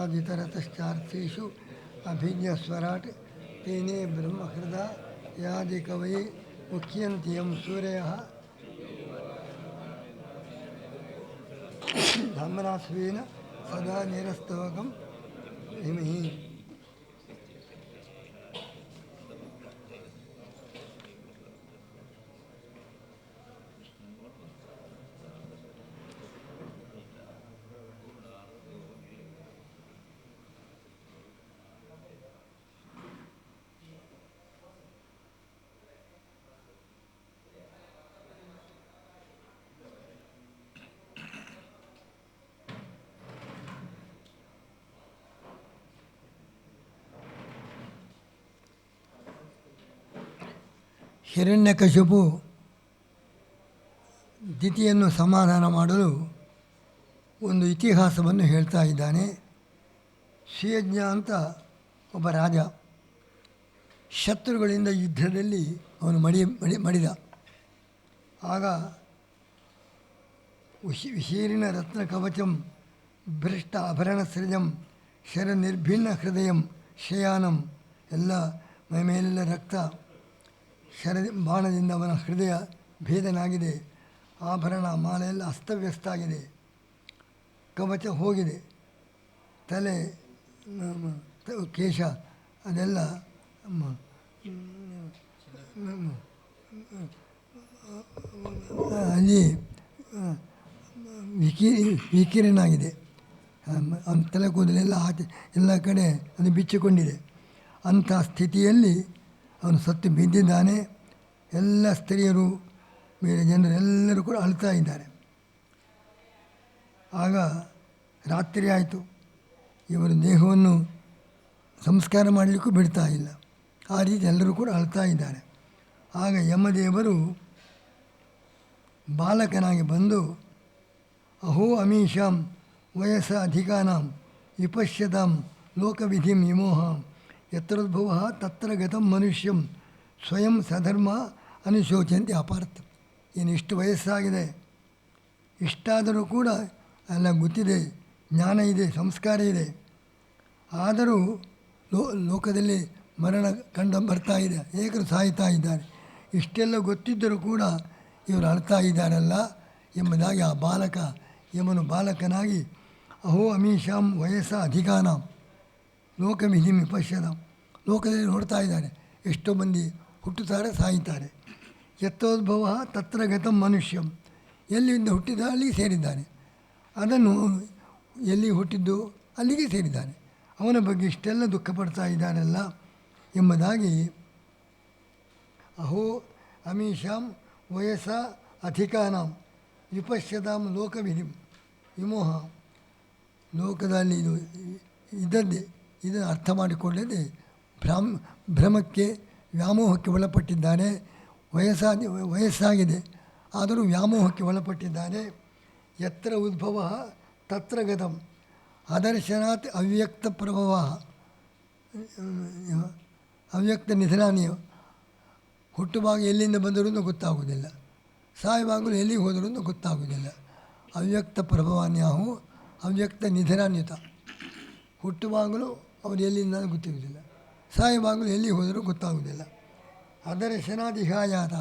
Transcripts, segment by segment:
तत्समासादितरतश्चार्थेषु अभिज्ञस्वराट् तेने ब्रह्महृदा यादिकवये मुख्यन्ति यं सूर्यः धम्मरास्वेन सदा निरस्तवकं धीमहि. ಹಿರಣ್ಯಕಶಿಪು ದಿತಿಯನ್ನು ಸಮಾಧಾನ ಮಾಡಲು ಒಂದು ಇತಿಹಾಸವನ್ನು ಹೇಳ್ತಾ ಇದ್ದಾನೆ. ಸುಯಜ್ಞ ಅಂತ ಒಬ್ಬ ರಾಜ, ಶತ್ರುಗಳಿಂದ ಯುದ್ಧದಲ್ಲಿ ಅವನು ಮಡಿದ. ಆಗ ವಿಶೀರ್ಣ ರತ್ನ ಕವಚಂ ಭ್ರಷ್ಟ ಆಭರಣ ಸೃಜಂ ಶರ ನಿರ್ಭಿನ್ನ ಹೃದಯಂ ಶಯಾನಂ, ಎಲ್ಲ ಮೈಮೇಲೆಲ್ಲ ರಕ್ತ, ಬಾಣದಿಂದ ಅವನ ಹೃದಯ ಭೇದನಾಗಿದೆ, ಆಭರಣ ಮಾಲೆಲ್ಲ ಅಸ್ತವ್ಯಸ್ತ ಆಗಿದೆ, ಕವಚ ಹೋಗಿದೆ, ತಲೆ ಕೇಶ ಅದೆಲ್ಲ ಅಲ್ಲಿ ವಿಕಿರಣಾಗಿದೆ, ಅವನ ತಲೆ ಕೂದಲೆಲ್ಲ ಎಲ್ಲ ಕಡೆ ಅದು ಬಿಚ್ಚಿಕೊಂಡಿದೆ. ಅಂಥ ಸ್ಥಿತಿಯಲ್ಲಿ ಅವನು ಸತ್ತು ಬಿದ್ದಿದ್ದಾನೆ. ಎಲ್ಲ ಸ್ತ್ರೀಯರು ಬೇರೆ ಜನರು ಎಲ್ಲರೂ ಕೂಡ ಅಳ್ತಾ ಇದ್ದಾರೆ. ಆಗ ರಾತ್ರಿ ಆಯಿತು. ಇವರ ದೇಹವನ್ನು ಸಂಸ್ಕಾರ ಮಾಡಲಿಕ್ಕೂ ಬಿಡ್ತಾ ಇಲ್ಲ. ಆ ರೀತಿ ಎಲ್ಲರೂ ಕೂಡ ಅಳ್ತಾ ಇದ್ದಾರೆ. ಆಗ ಯಮದೇವರು ಬಾಲಕನಾಗಿ ಬಂದು ಅಹೋ ಅಮೀಷಾಂ ವಯಸ್ಸ ಅಧಿಕಾನಾಂ ವಿಪಶ್ಯತಾಂ ಲೋಕವಿಧಿಂ ವಿಮೋಹಾಂ ಯತ್ರೋದ್ಭವ ತತ್ರ ಗತಂ ಮನುಷ್ಯಂ ಸ್ವಯಂ ಸಧರ್ಮ ಅನುಶೋಚಂತೆ ಅಪಾರ್ಥ. ಇನ್ನು ಇಷ್ಟು ವಯಸ್ಸಾಗಿದೆ, ಇಷ್ಟಾದರೂ ಕೂಡ ಎಲ್ಲ ಗೊತ್ತಿದೆ, ಜ್ಞಾನ ಇದೆ, ಸಂಸ್ಕಾರ ಇದೆ, ಆದರೂ ಲೋಕದಲ್ಲಿ ಮರಣ ಕಂಡು ಬರ್ತಾ ಇದೆ, ಏಕರು ಸಾಯ್ತಾ ಇದ್ದಾರೆ. ಇಷ್ಟೆಲ್ಲ ಗೊತ್ತಿದ್ದರೂ ಕೂಡ ಇವರು ಅಳ್ತಾ ಇದ್ದಾರಲ್ಲ ಎಂಬುದಾಗಿ ಆ ಬಾಲಕ ಯಮನು ಬಾಲಕನಾಗಿ ಅಹೋ ಅಮೀಷಾಂ ವಯಸ್ಸ ಅಧಿಕಾನಾಂ ಲೋಕವಿಧಿಂ ವಿಪಶ್ಯತಾಂ, ಲೋಕದಲ್ಲಿ ನೋಡ್ತಾ ಇದ್ದಾರೆ, ಎಷ್ಟೋ ಮಂದಿ ಹುಟ್ಟುತ್ತಾರೆ, ಸಾಯುತ್ತಾರೆ. ಯತ್ತೋದ್ಭವ ತತ್ರ ಗತಂ ಮನುಷ್ಯಂ, ಎಲ್ಲಿಂದ ಹುಟ್ಟಿದ ಅಲ್ಲಿಗೆ ಸೇರಿದ್ದಾನೆ, ಅದನ್ನು ಎಲ್ಲಿ ಹುಟ್ಟಿದ್ದು ಅಲ್ಲಿಗೆ ಸೇರಿದ್ದಾನೆ, ಅವನ ಬಗ್ಗೆ ಇಷ್ಟೆಲ್ಲ ದುಃಖ ಪಡ್ತಾ ಇದ್ದಾನಲ್ಲ ಎಂಬುದಾಗಿ ಅಹೋ ಅಮೀಷಾಂ ವಯಸ್ಸ ಅಧಿಕಾನಾಂ ವಿಪಶ್ಯತಾಂ ಲೋಕವಿಧಿಂ ವಿಮೋಹ, ಲೋಕದಲ್ಲಿ ಇದು ಇದ್ದದ್ದೇ, ಇದನ್ನು ಅರ್ಥ ಮಾಡಿಕೊಳ್ಳದೆ ಭ್ರಮಕ್ಕೆ ವ್ಯಾಮೋಹಕ್ಕೆ ಒಳಪಟ್ಟಿದ್ದಾನೆ. ವಯಸ್ಸಾಗಿದೆ ಆದರೂ ವ್ಯಾಮೋಹಕ್ಕೆ ಒಳಪಟ್ಟಿದ್ದಾನೆ. ಯತ್ರ ಉದ್ಭವ ತತ್ರ ಗತಂ ಅದರ್ಶನಾತ್ ಅವ್ಯಕ್ತ ಪ್ರಭವ ಅವ್ಯಕ್ತ ನಿಧನಾನಿಯ, ಹುಟ್ಟುವಾಗ ಎಲ್ಲಿಂದ ಬಂದರೂ ಗೊತ್ತಾಗುವುದಿಲ್ಲ, ಸಾಯುವಾಗಲೂ ಎಲ್ಲಿಗೆ ಹೋದರೂ ಗೊತ್ತಾಗುವುದಿಲ್ಲ. ಅವ್ಯಕ್ತ ಪ್ರಭವಾನ್ಯಾಹು ಅವ್ಯಕ್ತ ನಿಧನಾನ್ಯುತ, ಹುಟ್ಟುವಾಗಲೂ ಅವರು ಎಲ್ಲಿಂದ ಗೊತ್ತಿರುವುದಿಲ್ಲ, ಸಾಯುವಾಗಲೂ ಎಲ್ಲಿ ಹೋದರೂ ಗೊತ್ತಾಗುವುದಿಲ್ಲ. ಅದರ್ಶನಾದಿಹಾಯಾತ,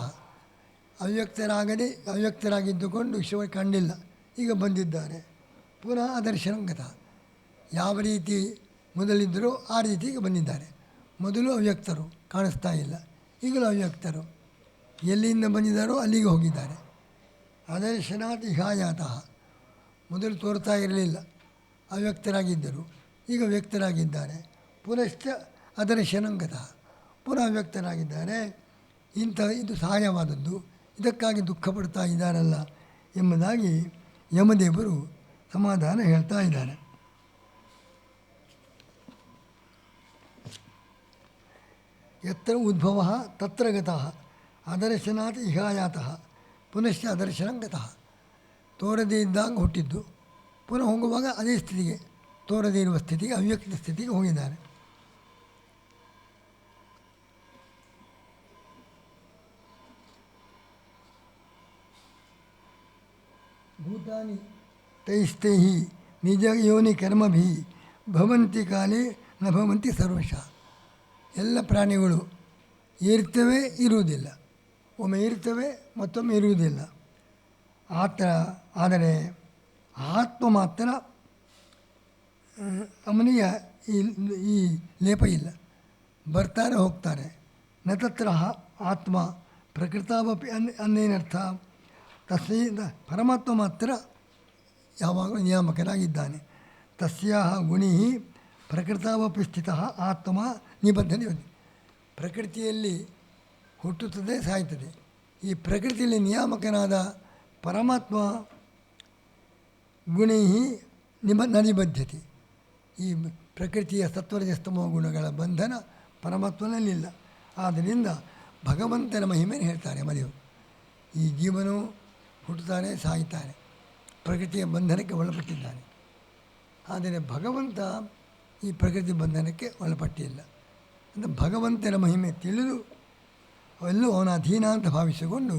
ಅವ್ಯಕ್ತರಾಗಿದ್ದುಕೊಂಡು ಈಶ್ವರ ಕಂಡಿಲ್ಲ, ಈಗ ಬಂದಿದ್ದಾರೆ. ಪುನಃ ಅದರ್ಶನಂಗತ, ಯಾವ ರೀತಿ ಮೊದಲಿದ್ದರೋ ಆ ರೀತಿ ಈಗ ಬಂದಿದ್ದಾರೆ. ಮೊದಲು ಅವ್ಯಕ್ತರು, ಕಾಣಿಸ್ತಾ ಇಲ್ಲ, ಈಗಲೂ ಅವ್ಯಕ್ತರು, ಎಲ್ಲಿಂದ ಬಂದಿದ್ದಾರೋ ಅಲ್ಲಿಗೆ ಹೋಗಿದ್ದಾರೆ. ಅದರ್ಶನಾದಿಹಾಯಾತ, ಮೊದಲು ತೋರ್ತಾ ಇರಲಿಲ್ಲ, ಅವ್ಯಕ್ತರಾಗಿದ್ದರು, ಈಗ ವ್ಯಕ್ತರಾಗಿದ್ದಾರೆ. ಪುನಶ್ಚ ಅದರ್ಶನಂಗತ, ಪುನಃ ವ್ಯಕ್ತರಾಗಿದ್ದಾರೆ. ಇದು ಸಹಾಯವಾದದ್ದು, ಇದಕ್ಕಾಗಿ ದುಃಖ ಪಡ್ತಾ ಇದ್ದಾರಲ್ಲ ಎಂಬುದಾಗಿ ಯಮದೇವರು ಸಮಾಧಾನ ಹೇಳ್ತಾ ಇದ್ದಾರೆ. ಯತ್ರ ಉದ್ಭವ ತತ್ರ ಗತಃ ಅದರ್ಶನಾತ್ ಇಹಾಯಾತಃ ಪುನಶ್ಚ ಅದರ್ಶನಂಗತಃ, ತೋರದೇ ಇದ್ದಾಗ ಹುಟ್ಟಿದ್ದು, ಪುನಃ ಹೋಗುವಾಗ ಅದೇ ಸ್ಥಿತಿಗೆ, ತೋರದೇ ಇರುವ ಸ್ಥಿತಿಗೆ, ಅವ್ಯಕ್ತ ಸ್ಥಿತಿಗೆ ಹೋಗಿದ್ದಾರೆ. ಭೂತಾನಿ ತೈಸ್ತೈ ನಿಜ ಯೋನಿ ಕರ್ಮಭಿ ಭವಂತಿ ಕಾಲೇ ನ ಭವಂತಿ ಸರ್ವಶಃ. ಎಲ್ಲ ಪ್ರಾಣಿಗಳು ಇರ್ತವೆ, ಇರುವುದಿಲ್ಲ. ಒಮ್ಮೆ ಇರ್ತವೆ, ಮತ್ತೊಮ್ಮೆ ಇರುವುದಿಲ್ಲ. ಆದರೆ ಆತ್ಮ ಮಾತ್ರ ಅವನಿಗೆ ಈ ಲೇಪ ಇಲ್ಲ. ಬರ್ತಾರೆ, ಹೋಗ್ತಾರೆ. ನ ತತ್ರ ಆತ್ಮ ಪ್ರಕೃತಾವಪಿ ಅಂದೇನರ್ಥ? ತಸ್ಯ ಪರಮಾತ್ಮ ಮಾತ್ರ ಯಾವಾಗಲೂ ನಿಯಾಮಕನಾಗಿದ್ದಾನೆ. ತಸ್ಯಾಹ ಗುಣಿ ಪ್ರಕೃತಾವಪಿ ಸ್ಥಿತಃ ಆತ್ಮ ನಿಬದ್ಧನೆ. ಪ್ರಕೃತಿಯಲ್ಲಿ ಹುಟ್ಟುತ್ತದೆ, ಸಾಯ್ತದೆ. ಈ ಪ್ರಕೃತಿಯಲ್ಲಿ ನಿಯಾಮಕನಾದ ಪರಮಾತ್ಮ ಗುಣೈ ನ ನಿಬದ್ಧತೆ. ಈ ಪ್ರಕೃತಿಯ ಸತ್ವರಜಸ್ತಮ ಗುಣಗಳ ಬಂಧನ ಪರಮಾತ್ಮನಲ್ಲಿಲ್ಲ. ಆದ್ದರಿಂದ ಭಗವಂತನ ಮಹಿಮೆಯನ್ನು ಹೇಳ್ತಾರೆ ಮರೆಯು. ಈ ಜೀವನು ಹುಟ್ಟುತ್ತಾನೆ, ಸಾಯ್ತಾನೆ, ಪ್ರಕೃತಿಯ ಬಂಧನಕ್ಕೆ ಒಳಪಟ್ಟಿದ್ದಾನೆ. ಆದರೆ ಭಗವಂತ ಈ ಪ್ರಕೃತಿ ಬಂಧನಕ್ಕೆ ಒಳಪಟ್ಟಿಲ್ಲ. ಅಂದರೆ ಭಗವಂತನ ಮಹಿಮೆ ತಿಳಿದು ಅವೆಲ್ಲೂ ಅವನ ಅಧೀನ ಅಂತ ಭಾವಿಸಿಕೊಂಡು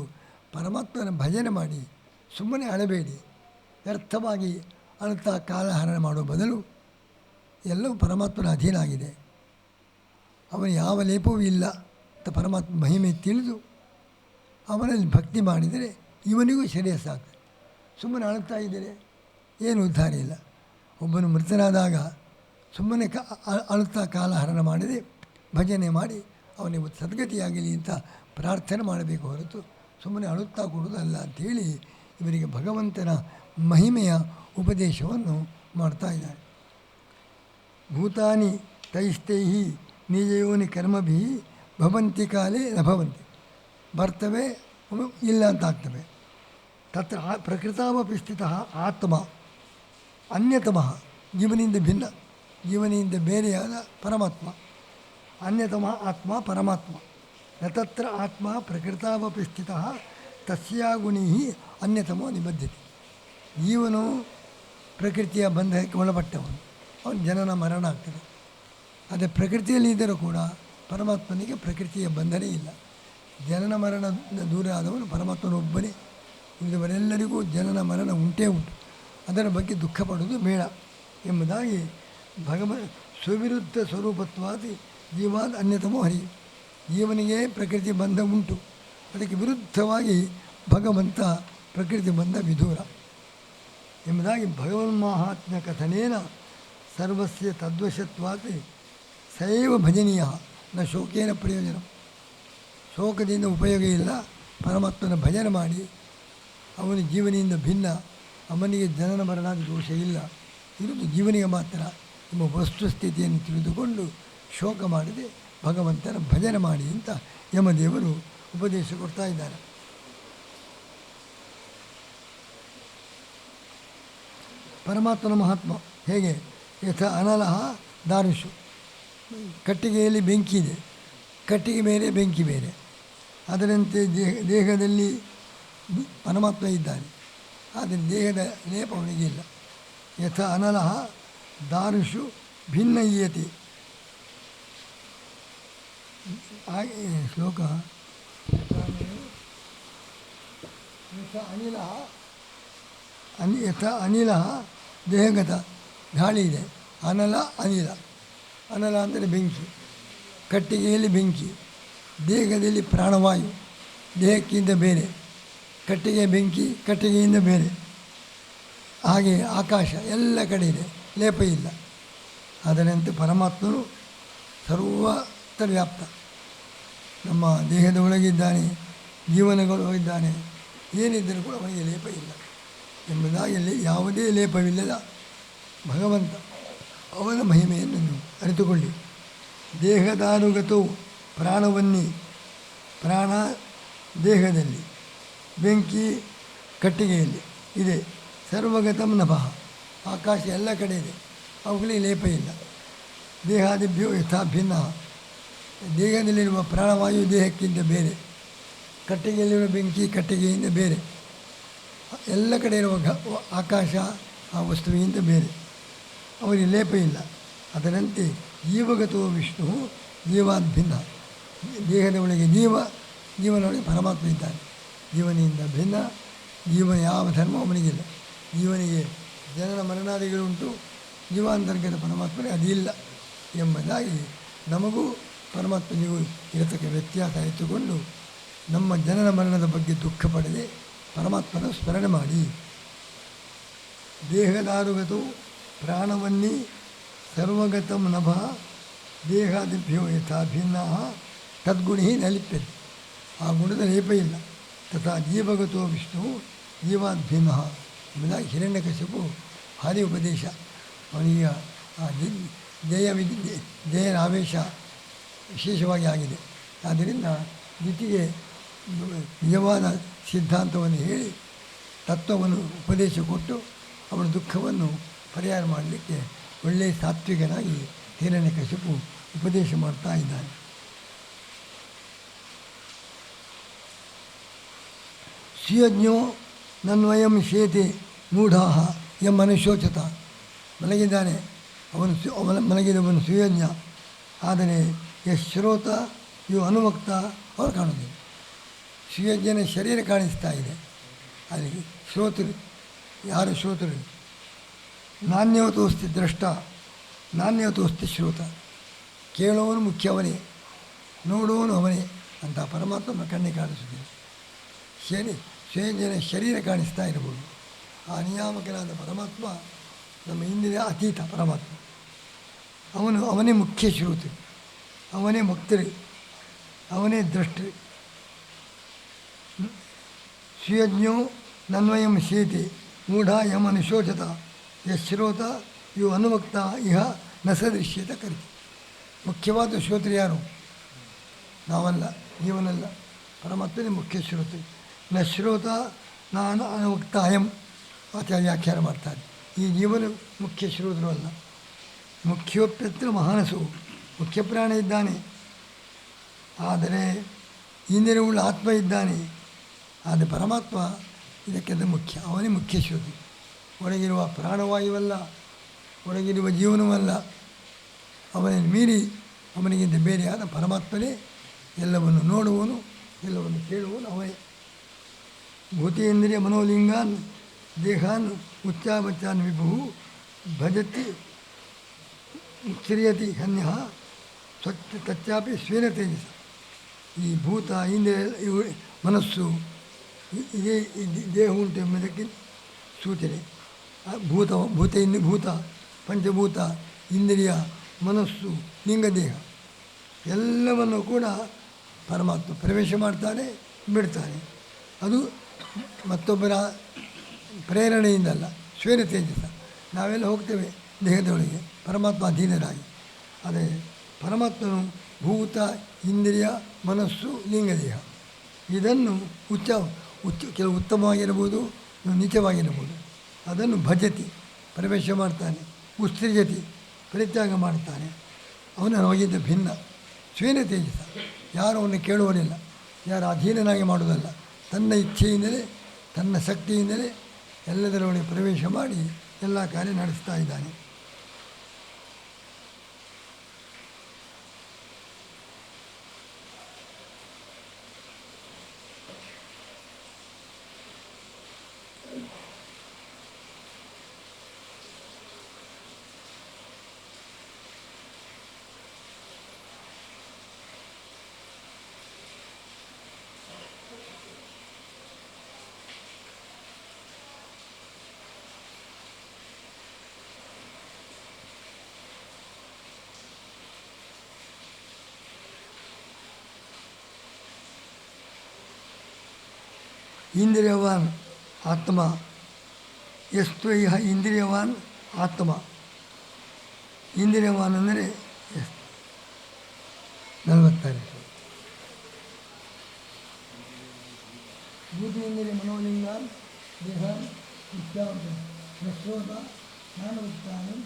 ಪರಮಾತ್ಮನ ಭಜನೆ ಮಾಡಿ ಸುಮ್ಮನೆ ಅಳಬೇಡಿ. ವ್ಯರ್ಥವಾಗಿ ಅಳುತ್ತಾ ಕಾಲಹರಣ ಮಾಡುವ ಬದಲು ಎಲ್ಲವೂ ಪರಮಾತ್ಮನ ಅಧೀನ ಆಗಿದೆ, ಅವನ ಯಾವ ಲೇಪವೂ ಇಲ್ಲ ಅಂತ ಪರಮಾತ್ಮ ಮಹಿಮೆ ತಿಳಿದು ಅವನಲ್ಲಿ ಭಕ್ತಿ ಮಾಡಿದರೆ ಇವನಿಗೂ ಶ್ರೇಯಸ್ಸಾಗ್ತದೆ. ಸುಮ್ಮನೆ ಅಳುತ್ತಾ ಇದ್ದರೆ ಏನು ಉದ್ಧಾರ ಇಲ್ಲ. ಒಬ್ಬನು ಮೃತನಾದಾಗ ಸುಮ್ಮನೆ ಅಳುತ್ತಾ ಕಾಲಹರಣ ಮಾಡದೆ ಭಜನೆ ಮಾಡಿ ಅವನಿಗೆ ಸದ್ಗತಿಯಾಗಲಿ ಅಂತ ಪ್ರಾರ್ಥನೆ ಮಾಡಬೇಕು ಹೊರತು ಸುಮ್ಮನೆ ಅಳುತ್ತಾ ಕೊಡುವುದಲ್ಲ ಅಂಥೇಳಿ ಇವರಿಗೆ ಭಗವಂತನ ಮಹಿಮೆಯ ಉಪದೇಶವನ್ನು ಮಾಡ್ತಾ ಇದ್ದಾರೆ. ಭೂತಾನಿ ತೈಸ್ತೈಹಿ ನಿಜಯೋನಿ ಕರ್ಮಭಿ ಭವಂತಿ ಕಾಲೇ ನ ಭವಂತಿ. ಬರ್ತವೆ, ಇಲ್ಲ ಅಂತ ಆಗ್ತವೆ. ತತ್ರ ಪ್ರಕೃತಾವಪಿ ಸ್ಥಿತಃ ಆತ್ಮ ಅನ್ಯತಮಃ, ಜೀವನಿಂದ ಭಿನ್ನ, ಜೀವನಿಂದ ಬೇರೆಯಾದ ಪರಮಾತ್ಮ. ಅನ್ಯತಮ ಆತ್ಮ ಪರಮಾತ್ಮ. ನ ತತ್ರ ಆತ್ಮ ಪ್ರಕೃತಾವಪಿ ಸ್ಥಿತಃ ತಸ್ಯಾ ಗುಣಿ ಅನ್ಯತಮೋ ನಿಬದ್ಧತೆ. ಜೀವನು ಪ್ರಕೃತಿಯ ಬಂಧನಕ್ಕೆ ಒಳಪಟ್ಟವನು, ಅವನು ಜನನ ಮರಣ ಆಗ್ತದೆ. ಆದರೆ ಪ್ರಕೃತಿಯಲ್ಲಿ ಇದ್ದರೂ ಕೂಡ ಪರಮಾತ್ಮನಿಗೆ ಪ್ರಕೃತಿಯ ಬಂಧನೇ ಇಲ್ಲ. ಜನನ ಮರಣ ದೂರ ಆದವನು ಪರಮಾತ್ಮನೊಬ್ಬನೇ. ಇವರೆಲ್ಲರಿಗೂ ಜನನ ಮರಣ ಉಂಟೇ ಉಂಟು. ಅದರ ಬಗ್ಗೆ ದುಃಖ ಪಡುವುದು ಬೇಡ ಎಂಬುದಾಗಿ ಸ್ವವಿರುದ್ಧ ಸ್ವರೂಪತ್ವಾದಿ ಜೀವಾದ ಅನ್ಯತಮೋ ಹರಿ. ಜೀವನಿಗೆ ಪ್ರಕೃತಿ ಬಂಧ ಉಂಟು, ಅದಕ್ಕೆ ವಿರುದ್ಧವಾಗಿ ಭಗವಂತ ಪ್ರಕೃತಿ ಬಂಧ ವಿದೂರ ಎಂಬುದಾಗಿ ಭಗವನ್ಮಾಹಾತ್ಮ್ಯ ಕಥನೇನ ಸರ್ವಸ್ಯ ತದ್ವಶತ್ವಾತ್ ಸೈವ ಭಜನೀಯ ನ ಶೋಕೇನ ಪ್ರಯೋಜನ. ಶೋಕದಿಂದ ಉಪಯೋಗ ಇಲ್ಲ. ಪರಮಾತ್ಮನ ಭಜನೆ ಮಾಡಿ ಅವನ ಜೀವನಿಂದ ಭಿನ್ನ, ಅವನಿಗೆ ಜನನ ಮರಣಾದಿ ದೋಷ ಇಲ್ಲ, ಇರುವುದು ಜೀವನಿಗೆ ಮಾತ್ರ ಎಂಬ ವಸ್ತುಸ್ಥಿತಿಯನ್ನು ತಿಳಿದುಕೊಂಡು ಶೋಕ ಮಾಡದೆ ಭಗವಂತನ ಭಜನೆ ಮಾಡಿ ಅಂತ ಯಮದೇವರು ಉಪದೇಶ ಕೊಡ್ತಾ ಇದ್ದಾರೆ. ಪರಮಾತ್ಮನ ಮಹಾತ್ಮ ಹೇಗೆ? ಯಥ ಅನಲಹ ದಾರುಷು. ಕಟ್ಟಿಗೆಯಲ್ಲಿ ಬೆಂಕಿ ಇದೆ, ಕಟ್ಟಿಗೆ ಬೇರೆ, ಬೆಂಕಿ ಬೇರೆ. ಅದರಂತೆ ದೇಹದಲ್ಲಿ ಪರಮಾತ್ಮ ಇದ್ದಾನೆ, ಆದರೆ ದೇಹದ ಲೇಪ ಅವನಿಗೆ ಇಲ್ಲ. ಯಥ ಅನಲಹ ದಾರುಷು ಭಿನ್ನಯತೆ. ಹಾಗೆ ಶ್ಲೋಕ ಯಥ ಅನಿಲ ದೇಹಗತ. ಗಾಳಿ ಇದೆ, ಅನಲ ಅನಿಲ. ಅನಲ ಅಂದರೆ ಬೆಂಕಿ, ಕಟ್ಟಿಗೆಯಲ್ಲಿ ಬೆಂಕಿ, ದೇಹದಲ್ಲಿ ಪ್ರಾಣವಾಯು, ದೇಹಕ್ಕಿಂತ ಬೇರೆ. ಕಟ್ಟಿಗೆ ಬೆಂಕಿ, ಕಟ್ಟಿಗೆಯಿಂದ ಬೇರೆ. ಹಾಗೆ ಆಕಾಶ ಎಲ್ಲ ಕಡೆ ಇದೆ, ಲೇಪ ಇಲ್ಲ. ಅದರಂತೆ ಪರಮಾತ್ಮನು ಸರ್ವತ್ರ ವ್ಯಾಪ್ತ, ನಮ್ಮ ದೇಹದ ಒಳಗಿದ್ದಾನೆ, ಜೀವನಗಳೊಳಗಿದ್ದಾನೆ. ಏನಿದ್ದರೂ ಕೂಡ ಅವನಿಗೆ ಲೇಪ ಇಲ್ಲ ಎಂಬುದಾಗಿ ಯಾವುದೇ ಲೇಪವಿಲ್ಲದ ಭಗವಂತ, ಅವನ ಮಹಿಮೆಯನ್ನು ನೀವು ಅರಿತುಕೊಳ್ಳಿ. ದೇಹದಾನುಗತವು ಪ್ರಾಣವನ್ನಿ. ಪ್ರಾಣ ದೇಹದಲ್ಲಿ, ಬೆಂಕಿ ಕಟ್ಟಿಗೆಯಲ್ಲಿ ಇದೆ. ಸರ್ವಗತಂ ನಭಃ. ಆಕಾಶ ಎಲ್ಲ ಕಡೆ ಇದೆ, ಅವುಗಳಿಗೆ ಲೇಪ ಇಲ್ಲ. ದೇಹಾದಿಭ್ಯೋ ಯಥಾ ಭಿನ್ನ. ದೇಹದಲ್ಲಿರುವ ಪ್ರಾಣವಾಯು ದೇಹಕ್ಕಿಂತ ಬೇರೆ, ಕಟ್ಟಿಗೆಯಲ್ಲಿರುವ ಬೆಂಕಿ ಕಟ್ಟಿಗೆಯಿಂದ ಬೇರೆ. ಎಲ್ಲ ಕಡೆ ಇರುವ ಆಕಾಶ ಆ ವಸ್ತುವಿಗಿಂತ ಬೇರೆ, ಅವರಿಗೆ ಲೇಪ ಇಲ್ಲ. ಅದರಂತೆ ಜೀವಗತೋ ವಿಷ್ಣು ಜೀವಾದ್ ಭಿನ್ನ. ದೇಹದ ಒಳಗೆ ಜೀವನೊಳಗೆ ಪರಮಾತ್ಮ ಇದ್ದಾನೆ. ಜೀವನಿಂದ ಭಿನ್ನ. ಜೀವನ ಯಾವ ಧರ್ಮ ಅವನಿಗಿಲ್ಲ. ಜೀವನಿಗೆ ಜನನ ಮರಣಾದಿಗಳುಂಟು, ಜೀವಾಂತರ್ಗತ ಪರಮಾತ್ಮನೇ ಅದಿಲ್ಲ ಎಂಬುದಾಗಿ ನಮಗೂ ಪರಮಾತ್ಮನಿಗೂ ಇರತಕ್ಕ ವ್ಯತ್ಯಾಸ ಇಟ್ಟುಕೊಂಡು ನಮ್ಮ ಜನನ ಮರಣದ ಬಗ್ಗೆ ದುಃಖ ಪಡದೆ ಪರಮಾತ್ಮನ ಸ್ಮರಣೆ ಮಾಡಿ. ದೇಹದಾರುಗತೋ ಪ್ರಾಣವನ್ನಿ ಸರ್ವಗತಂ ನಭ ದೇಹಾದಿಭ್ಯೋ ಯಥಾ ಭಿನ್ನ ತದ್ಗುಣಿ ನ ಲಿಪ್ಯತೆ. ಆ ಗುಣದ ಲೇಪ ಇಲ್ಲ. ತಥಾ ಜೀವಗತೋ ವಿಷ್ಣು ಜೀವಾದ್ ಭಿನ್ನ ಎಂಬುದಾಗಿ ಹಿರಣ್ಯಕಶಿಪು ಹಾದಿ ಉಪದೇಶ. ಅವನಿಗೆ ಆ ಜಯನ ಆವೇಶ ವಿಶೇಷವಾಗಿ ಆಗಿದೆ. ಆದ್ದರಿಂದ ಜೊತೆಗೆ ನಿಜವಾದ ಸಿದ್ಧಾಂತವನ್ನು ಹೇಳಿ ತತ್ವವನ್ನು ಉಪದೇಶ ಕೊಟ್ಟು ಅವನ ದುಃಖವನ್ನು ಪರಿಹಾರ ಮಾಡಲಿಕ್ಕೆ ಒಳ್ಳೆಯ ಸಾತ್ವಿಕನಾಗಿ ಹಿರಣ್ಯಕಶಿಪು ಉಪದೇಶ ಮಾಡ್ತಾ ಇದ್ದಾನೆ. ಸುಯಜ್ಞೋ ನನ್ವಯಂ ಶೇತೆ ಮೂಢಾ ಮನುಷ್ಯೋಚತ. ಮಲಗಿದ್ದಾನೆ ಅವನು ಮಲಗಿದವನು ಸುಯಜ್ಞ. ಆದರೆ ಶ್ರೋತ ಇವು ಅನುಮಕ್ತ ಅವರು ಕಾಣುವುದಿಲ್ಲ. ಸುಯಜ್ಞನ ಶರೀರ ಕಾಣಿಸ್ತಾ ಇದೆ, ಅಲ್ಲಿ ಶ್ರೋತರು ಯಾರು ಶ್ರೋತರು? ನಾಣ್ಯವತೋಸ್ತಿ ದ್ರಷ್ಟ ನಾಣ್ಯವತೋಸ್ತಿ ಶ್ರೋತ. ಕೇಳುವವನು ಮುಖ್ಯ ಅವನೇ, ನೋಡುವವನು ಅವನೇ ಅಂತ ಪರಮಾತ್ಮ ಕಣ್ಣಿಗೆ ಕಾಣಿಸುತ್ತಿದೆ. ಸುಯಜ್ಞನ ಶರೀರ ಕಾಣಿಸ್ತಾ ಇರಬಹುದು. ಆ ನಿಯಾಮಕನಾದ ಪರಮಾತ್ಮ ನಮ್ಮ ಹಿಂದಿನ ಅತೀತ ಪರಮಾತ್ಮ. ಅವನೇ ಮುಖ್ಯ ಶ್ರೋತೃ, ಅವನೇ ಮುಕ್ತರು, ಅವನೇ ದ್ರಷ್ಟರು. ಸುಯಜ್ಞೋ ನನ್ವಯಂ ಶೇತಿ ಮೂಢ ಯಮನುಶೋಚತ ಯಶ್ರೋತ ಇವು ಅನುಮಕ್ತ ಇಹ ನ ಸದೃಶ್ಯತ ಕರಿತಿ. ಮುಖ್ಯವಾದ ಶ್ರೋತೃ ಯಾರು? ನಾವಲ್ಲ, ಜೀವನಲ್ಲ, ಪರಮಾತ್ಮನೇ ಮುಖ್ಯ ಶ್ರೋತೃ. ನ ಶ್ರೋತ ನಾನು ಅನುಮಕ್ತ ಅಯಂ ಆಚಾರ್ಯ ವ್ಯಾಖ್ಯಾನ ಮಾಡ್ತಾರೆ. ಈ ಜೀವನ ಮುಖ್ಯ ಶ್ರೋತೃ ಅಲ್ಲ. ಮುಖ್ಯೋಪ್ಯತ್ರ ಮಹಾನಸು, ಮುಖ್ಯ ಪ್ರಾಣ ಇದ್ದಾನೆ, ಆದರೆ ಇಂದಿರುವುಳ್ಳ ಆತ್ಮ ಇದ್ದಾನೆ. ಆದರೆ ಪರಮಾತ್ಮ ಇದಕ್ಕಿಂತ ಮುಖ್ಯ, ಅವನೇ ಮುಖ್ಯ ಶ್ರೋತೃ. ಒಳಗಿರುವ ಪ್ರಾಣವಾಯುವಲ್ಲ, ಒಳಗಿರುವ ಜೀವನವಲ್ಲ, ಅವನನ್ನು ಮೀರಿ ಅವನಿಗಿಂತ ಬೇರೆಯಾದ ಪರಮಾತ್ಮನೇ ಎಲ್ಲವನ್ನು ನೋಡುವನು, ಎಲ್ಲವನ್ನು ಕೇಳುವನು ಅವನೇ. ಭೂತೇಂದ್ರಿಯ ಮನೋಲಿಂಗಾನ್ ದೇಹಾನ್ ಉಚ್ಚಾಬಚ್ಚಾನ್ ವಿಭು ಭಜತಿ ಮುಚ್ಚಿರಿಯತಿ ಹನ್ಯ ಸ್ವಚ್ಛ ತಚ್ಚಾಪಿ ಸ್ವೇನ ತೇಜಸ. ಈ ಭೂತ ಇಂದ್ರಿಯ ಇವು ಮನಸ್ಸು ಇದೇ ದೇಹ ಉಂಟು ಎಂಬುದಕ್ಕೆ ಸೂಚನೆ. ಭೂತ ಪಂಚಭೂತ ಇಂದ್ರಿಯ ಮನಸ್ಸು ಲಿಂಗದೇಹ ಎಲ್ಲವನ್ನು ಕೂಡ ಪರಮಾತ್ಮ ಪ್ರವೇಶ ಮಾಡ್ತಾನೆ, ಬಿಡ್ತಾನೆ. ಅದು ಮತ್ತೊಬ್ಬರ ಪ್ರೇರಣೆಯಿಂದಲ್ಲ, ಸ್ವೇನ ತೇಜಸ. ನಾವೆಲ್ಲ ಹೋಗ್ತೇವೆ ದೇಹದೊಳಗೆ ಪರಮಾತ್ಮ ಅಧೀನರಾಗಿ. ಆದರೆ ಪರಮಾತ್ಮನು ಭೂತ ಇಂದ್ರಿಯ ಮನಸ್ಸು ಲಿಂಗದೇಹ ಇದನ್ನು ಕೆಲವು ಉತ್ತಮವಾಗಿರಬಹುದು, ನೀಚವಾಗಿರಬಹುದು, ಅದನ್ನು ಭಜತಿ ಪ್ರವೇಶ ಮಾಡ್ತಾನೆ, ಉತ್ಸೃಜತಿ ಪರಿತ್ಯಾಗ ಮಾಡ್ತಾನೆ. ಅವನು ನಮಗಿಂತ ಭಿನ್ನ. ಸ್ವೇನ ತೇಜಸ, ಯಾರು ಅವನು ಕೇಳುವನಿಲ್ಲ, ಯಾರು ಅಧೀನನಾಗಿ ಮಾಡುವುದಲ್ಲ, ತನ್ನ ಇಚ್ಛೆಯಿಂದಲೇ ತನ್ನ ಶಕ್ತಿಯಿಂದಲೇ ಎಲ್ಲದರೊಳಗೆ ಪ್ರವೇಶ ಮಾಡಿ ಎಲ್ಲ ಕಾರ್ಯ ನಡೆಸ್ತಾ ಇದ್ದಾನೆ. ಇಂದ್ರಿಯವಾನ್ ಆತ್ಮ ಎಷ್ಟು ಇಹ ಇಂದ್ರಿಯವಾನ್ ಆತ್ಮ. ಇಂದ್ರಿಯವಾನ್ ಅಂದರೆ 46 ಭೂತೇಂದ್ರಿಯ ಮನೋಲಿಂಗಾನ್ ದೇಹ ಶ್ರೋತ ಜ್ಞಾನವೃತ್ತಾನಂ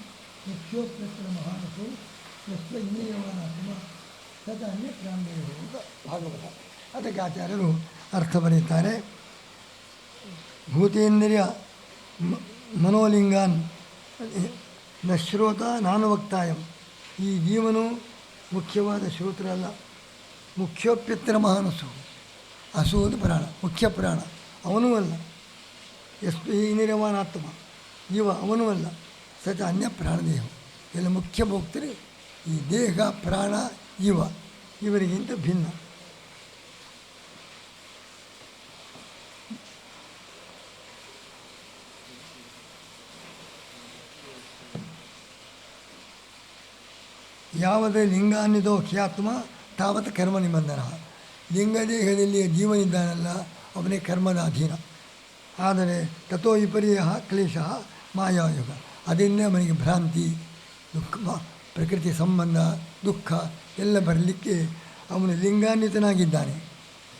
ಮುಖ್ಯೋತ್ತರ ಮಹಾನಸು ಯಸ್ವ ಇಂದ್ರಿಯವಾನ್ ಆತ್ಮ ತದ ಅನ್ಯ ಪ್ರಾಣದೇವ ಅಂತ ಭಾಗವತ. ಅದಕ್ಕೆ ಆಚಾರ್ಯರು ಅರ್ಥ ಬರೀತಾರೆ. ಭೂತೇಂದ್ರಿಯ ಮನೋಲಿಂಗಾನ್ ನ ಶ್ರೋತ ನಾನು ವಕ್ತಾಯಂ. ಈ ಜೀವನು ಮುಖ್ಯವಾದ ಶ್ರೋತರಲ್ಲ, ಮುಖ್ಯೋಪ್ಯತ್ರ ಮಹಾನಸು. ಹಸುವುದು ಪ್ರಾಣ, ಮುಖ್ಯ ಪ್ರಾಣ, ಅವನೂ ಅಲ್ಲ. ಎಷ್ಟು ಇಂದ್ರಿಯವಾನ್ ಆತ್ಮ ಜೀವ, ಅವನೂ ಅಲ್ಲ. ಸಚ ಅನ್ಯ ಪ್ರಾಣದೇಹ. ಎಲ್ಲ ಮುಖ್ಯ ಭೋಕ್ತರು ಈ ದೇಹ ಪ್ರಾಣ ಇವರಿಗಿಂತ ಭಿನ್ನ. ಯಾವುದೇ ಲಿಂಗಾನ್ಯದೋ ಖ್ಯಾತ್ಮ ತಾವತ್ ಕರ್ಮ ನಿಬಂಧನ. ಲಿಂಗದೇಹದಲ್ಲಿ ಜೀವನಿದ್ದಾನಲ್ಲ ಅವನೇ ಕರ್ಮದ ಅಧೀನ. ಆದರೆ ತಥೋ ವಿಪರ್ಯ ಕ್ಲೇಶ ಮಾಯಾಯುಗ. ಅದರಿಂದ ಅವನಿಗೆ ಭ್ರಾಂತಿ, ದುಃಖ, ಪ್ರಕೃತಿ ಸಂಬಂಧ, ದುಃಖ ಎಲ್ಲ ಬರಲಿಕ್ಕೆ ಅವನು ಲಿಂಗಾನ್ವಿತನಾಗಿದ್ದಾನೆ